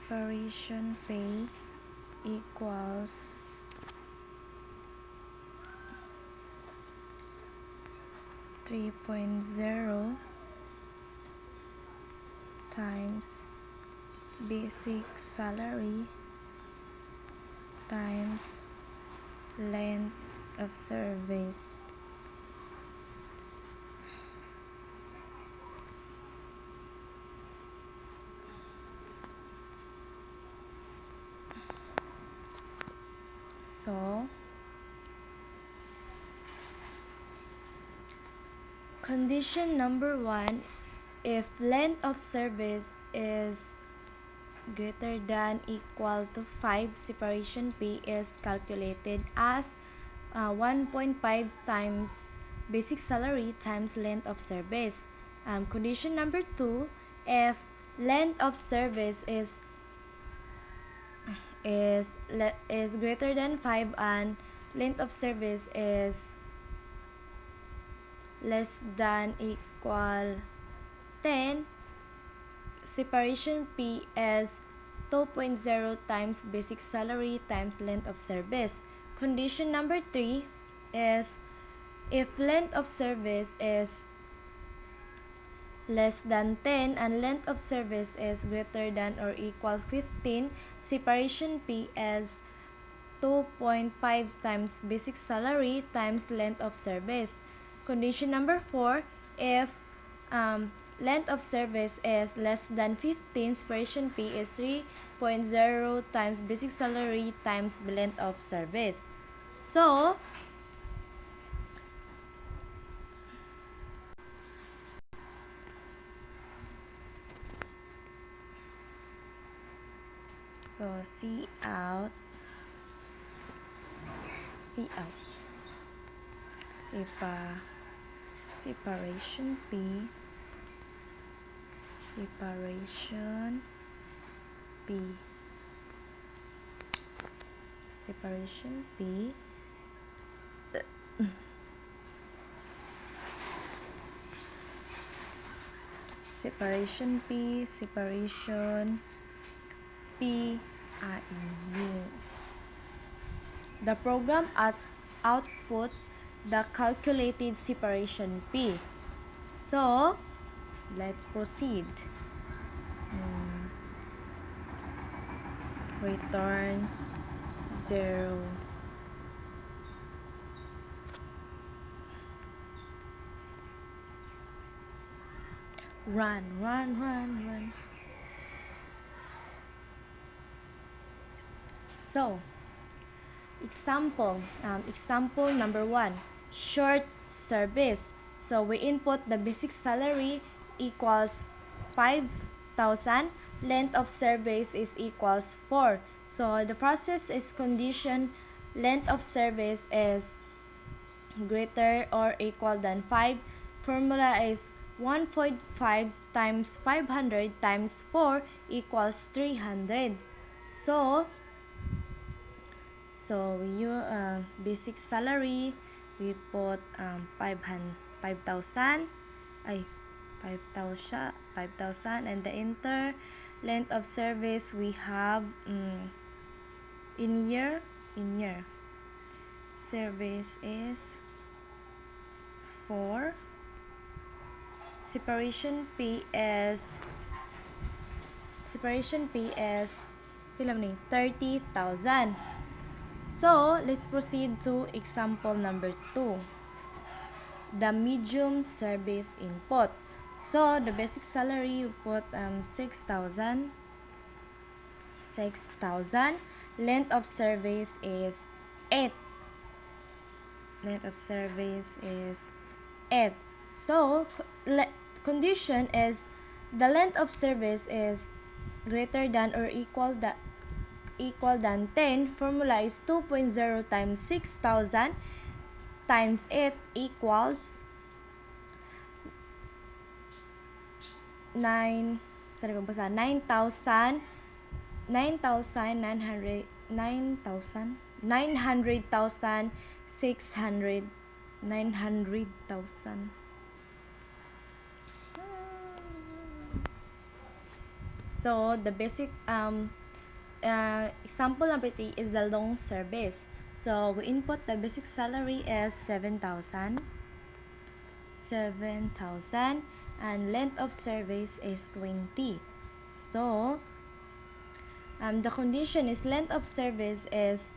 separation pay equals 3.0 times basic salary times length of service. So, condition number 1, if length of service is greater than equal to 5, separation P is calculated as 1.5 times basic salary times length of service. Condition number 2, if length of service is greater than 5 and length of service is less than equal 10, separation P is 2.0 times basic salary times length of service. Condition number 3 is if length of service is less than 10 and length of service is greater than or equal 15, separation P is 2.5 times basic salary times length of service. Condition number 4, if length of service is less than 15, separation P is 3.0 times basic salary times length of service. So, see out. Separation P separation P separation P separation P the program outputs the calculated separation P. So, let's proceed. Return 0. Run. So, example number 1, short service. So, we input the basic salary equals 5,000, length of service is equals 4. So, the process is condition length of service is greater or equal than 5. Formula is 1.5 times 500 times 4 equals 300. So we use basic salary, we put 5,000 and the enter length of service we have in year service is 4. Separation P is 30,000. So, let's proceed to example number 2. The medium service input. So, the basic salary you put 6,000. Length of service is 8. So, condition is the length of service is greater than or equal than 10. Formula is 2.0 times 6,000 times 8 equals 900,000. So, the basic example number 3 is the long service. So, we input the basic salary as 7,000 and length of service is 20. So, the condition is length of service is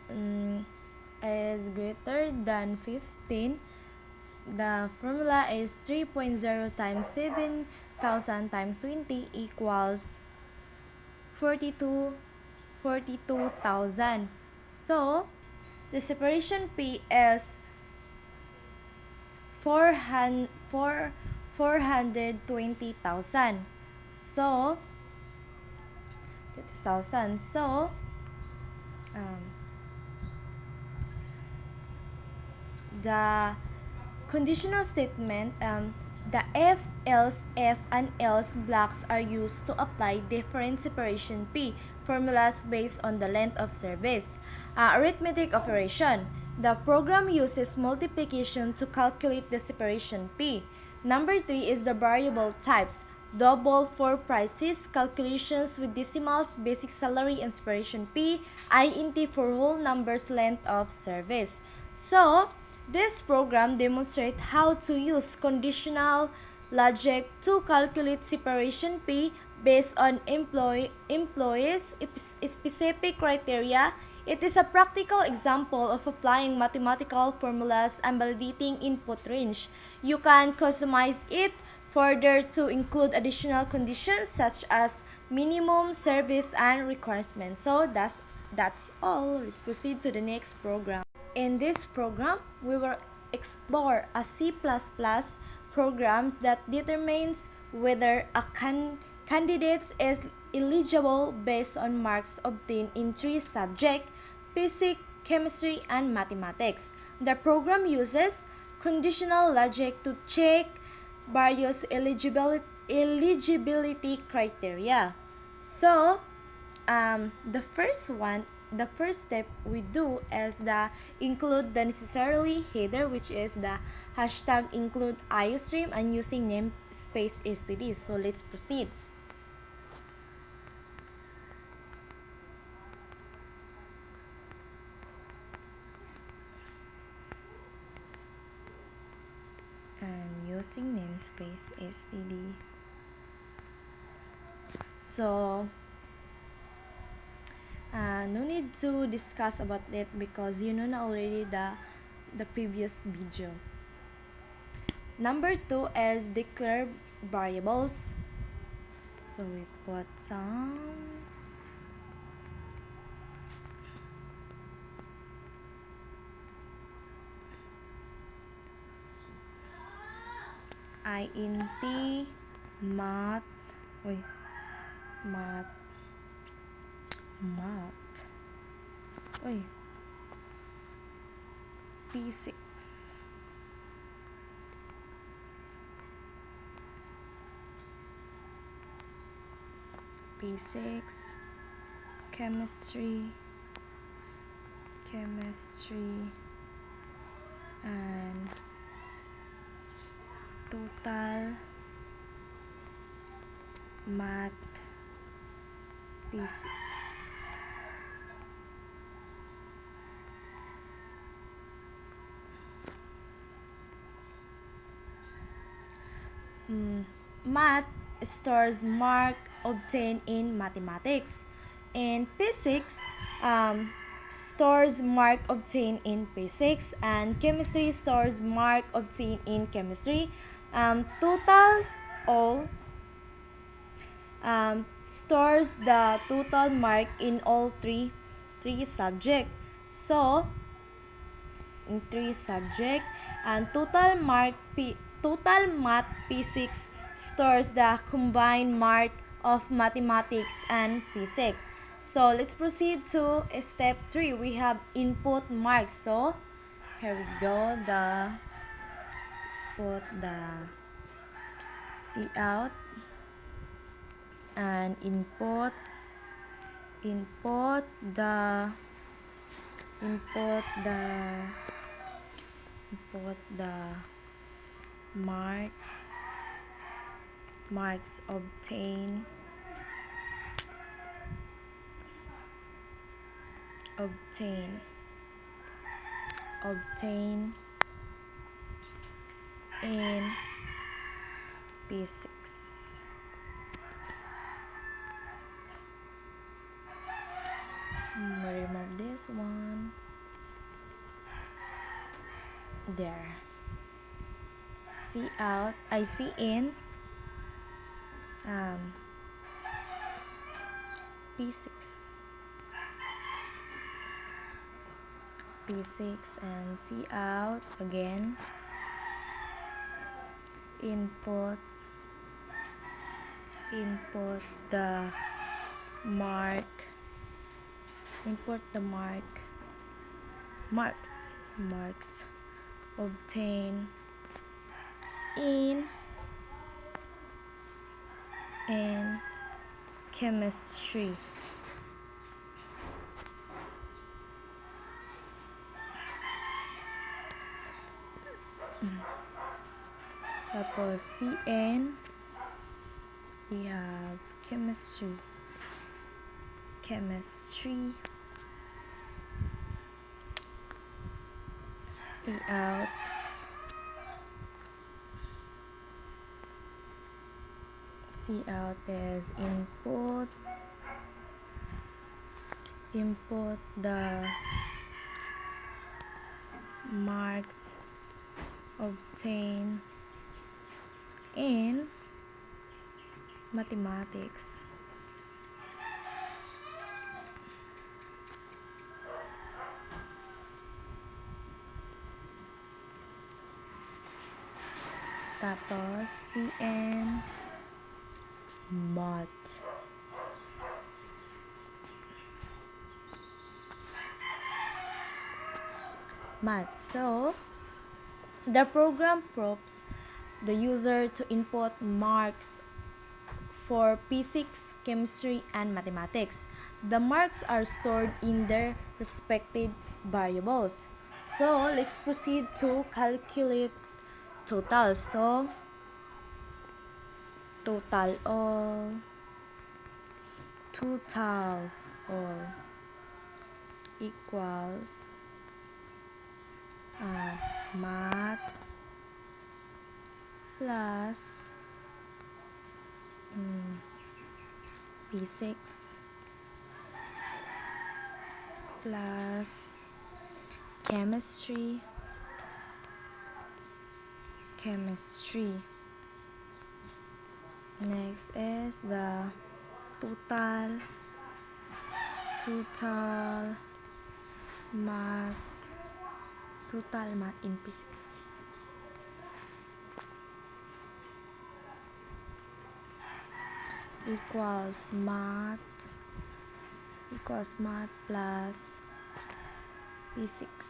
is greater than 15, the formula is 3.0 times 7,000 times 20 equals 42,000. So, the separation P is 420,000. So, 20,000. So, the conditional statement, the if, else, if, and else blocks are used to apply different separation P formulas based on the length of service. Arithmetic operation. The program uses multiplication to calculate the separation P. Number 3 is the variable types. Double for prices, calculations with decimals, basic salary, and separation P, int for whole numbers, length of service. So, this program demonstrates how to use conditional logic to calculate separation P based on employees' specific criteria. It is a practical example of applying mathematical formulas and validating input range. You can customize it further to include additional conditions such as minimum service and requirements. So that's all. Let's proceed to the next program. In this program, we will explore a C++ programs that determines whether a candidate is eligible based on marks obtained in 3 subjects: physics, chemistry, and mathematics. The program uses conditional logic to check various eligibility criteria. So, the first step we do is the include the necessarily header, which is the hashtag include iostream, and using namespace std. So let's proceed. And using namespace std. So no need to discuss about it because you know already the previous video. Number 2 is declare variables. So we put some int math p6 chemistry and total math p6. Math stores mark obtained in mathematics, and physics stores mark obtained in physics, and chemistry stores mark obtained in chemistry. Total all stores the total mark in all three subjects. So in 3 subjects, and total math physics stores the combined mark of mathematics and physics. So let's proceed to step 3. We have input marks. So here we go. Let's put the cout and input the marks obtained in physics. We remove this. this one. There. C out, I C in P6. P6 and C out again. Input the mark. Import the marks obtain in chemistry. Tapos CN, we have chemistry. C out, is input the marks obtained in mathematics. Tapos CN math. So the program prompts the user to input marks for physics, chemistry, and mathematics. The marks are stored in their respective variables. So let's proceed to calculate total. So total all equals math plus physics plus chemistry. Next is the total math in physics. Equals math plus physics.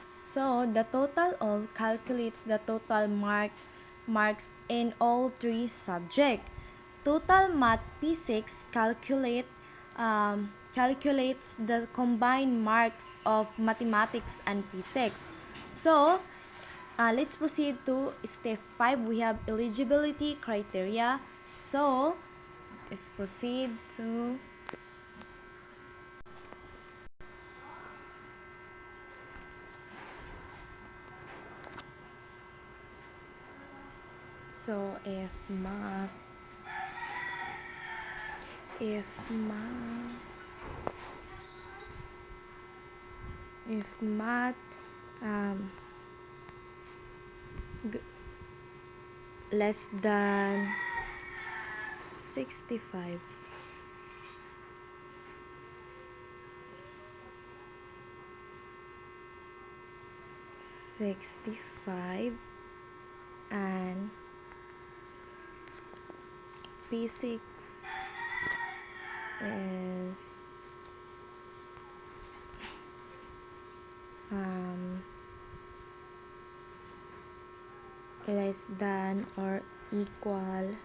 So the total all calculates the total marks in all three subjects. Total math physics calculates the combined marks of mathematics and physics. So let's proceed to step 5. We have eligibility criteria. So let's proceed to if math less than 65 and physics is less than or equal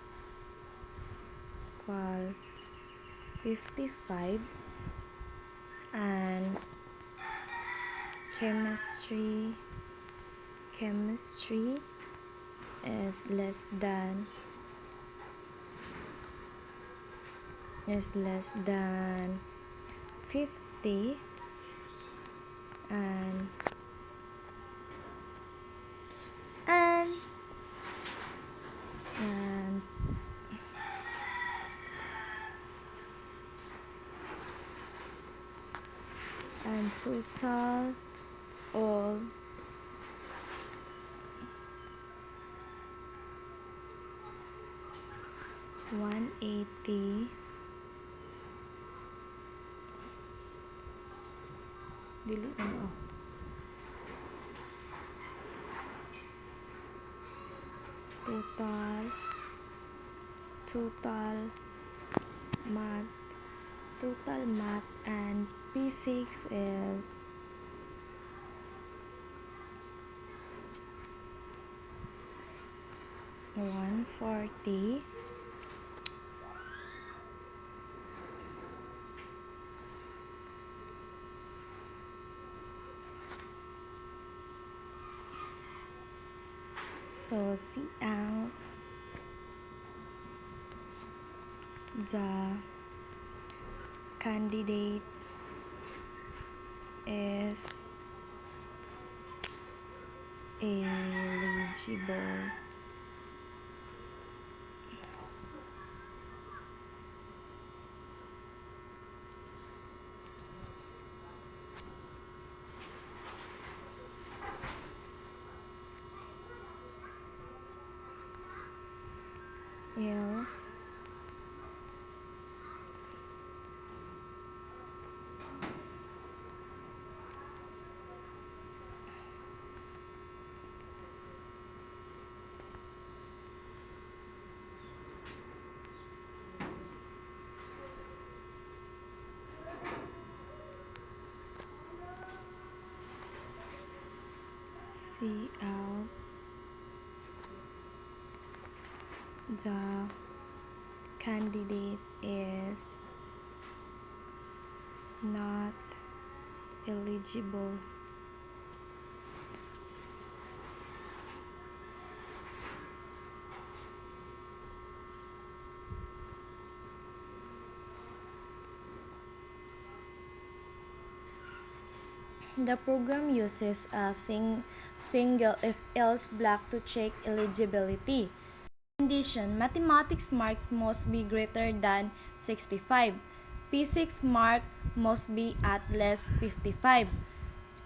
55 and chemistry is less than 50 and total all 180 dili ano total math and physics is 140 so see out the candidate is eligible else see out the candidate is not eligible The program uses a single if-else block to check eligibility. Condition: mathematics marks must be greater than 65. Physics mark must be at least 55.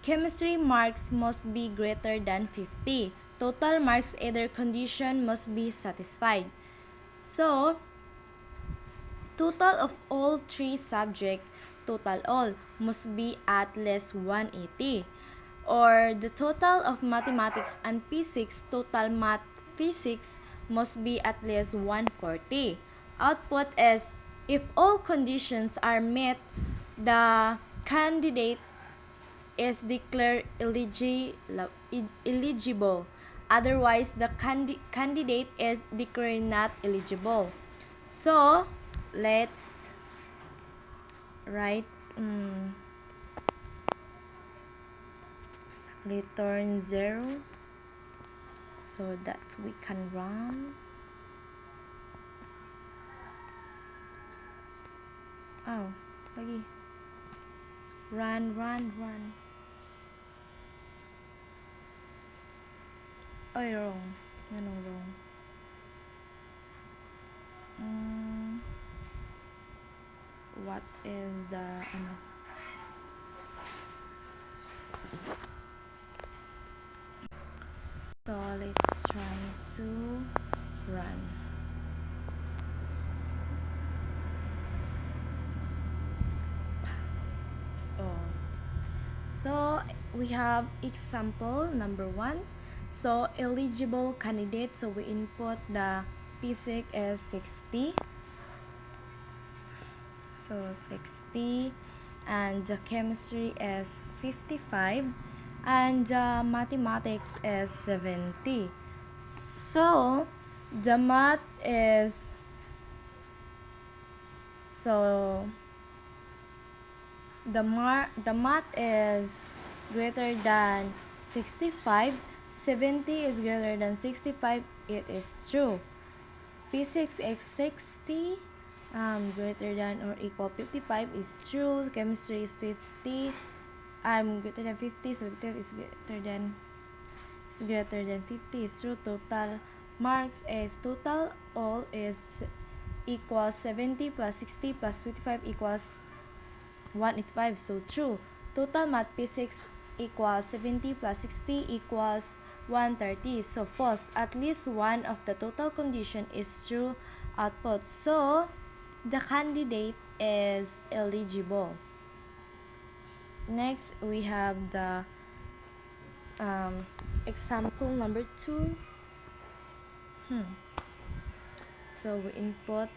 Chemistry marks must be greater than 50. Total marks either condition must be satisfied. So, total of all three subjects, total all, must be at least 180. Or the total of mathematics and physics, total math physics, must be at least 140. Output is, if all conditions are met, the candidate is declared eligible. Otherwise, the candidate is declared not eligible. So, let's write return 0 so that we can run. Oh, lagi. Run. Oy, wrong. Ganun wrong. What is the So let's try to run. So we have example number 1. So eligible candidate, so we input the physics as 60. So 60, and the chemistry is 55, and the mathematics is 70. So the math is the math is greater than 65. 70 is greater than 65. It is true. Physics is 60. Greater than or equal 55 is true. Chemistry is 50. Greater than 50. So 55 is greater than 50 is true. Total marks is total all is equals 70 plus 60 plus 55 equals 185. So true. total math physics equals 70 plus 60 equals 130. So false. At least one of the total condition is true output. So the candidate is eligible. Next, we have the example number 2. So we input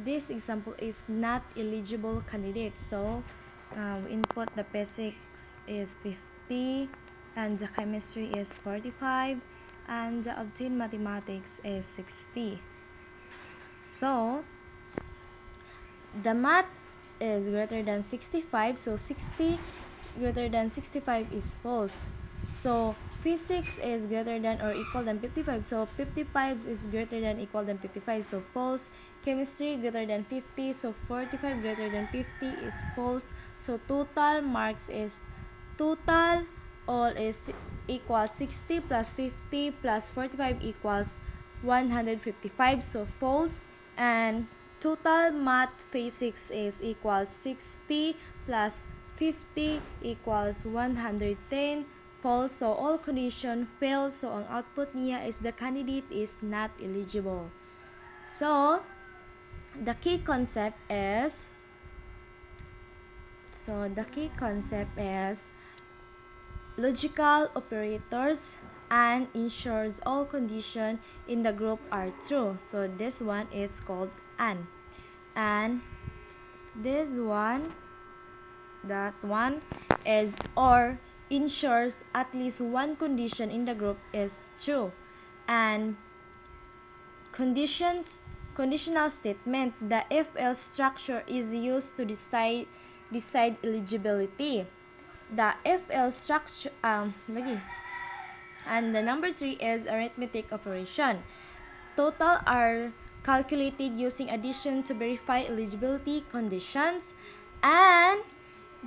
this example is not eligible candidate. So we input the physics is 50 and the chemistry is 45 and the obtained mathematics is 60. So the math is greater than 65, so 60 greater than 65 is false. So physics is greater than or equal than 55, so 55 is greater than equal than 55, so false. Chemistry greater than 50, so 45 greater than 50 is false. So total marks is total all is equals 60 plus 50 plus 45 equals 155, so false. And total math physics is equals 60 plus 50 equals 110, false. So all condition fail. So ang output niya is the candidate is not eligible. So the key concept is logical operators and ensures all conditions in the group are true. So this one is called and this one, that one is or ensures at least one condition in the group is true. And conditional statement, the if else structure is used to decide eligibility. The if else structure and the number 3 is arithmetic operation. Total are calculated using addition to verify eligibility conditions, and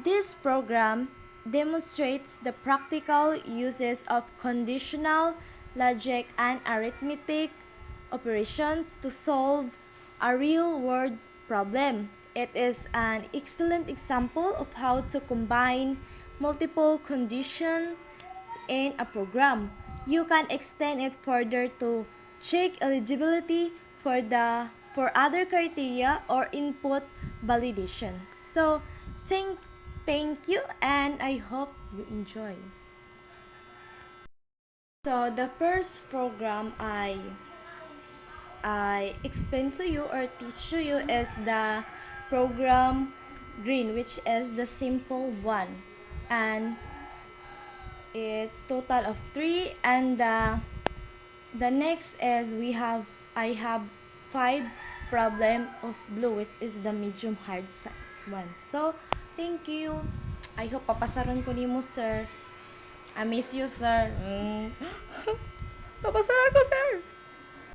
this program demonstrates the practical uses of conditional logic and arithmetic operations to solve a real-world problem. It is an excellent example of how to combine multiple conditions in a program. You can extend it further to check eligibility for other criteria or input validation. So thank you, and I hope you enjoy. So the first program I explain to you or teach to you is the program green, which is the simple one, and it's total of 3. And the next is I have 5 problem of blue, which is the medium hard science one. So thank you. I hope papasaron ko nimo, sir. I miss you, sir. Papasaron ko, sir.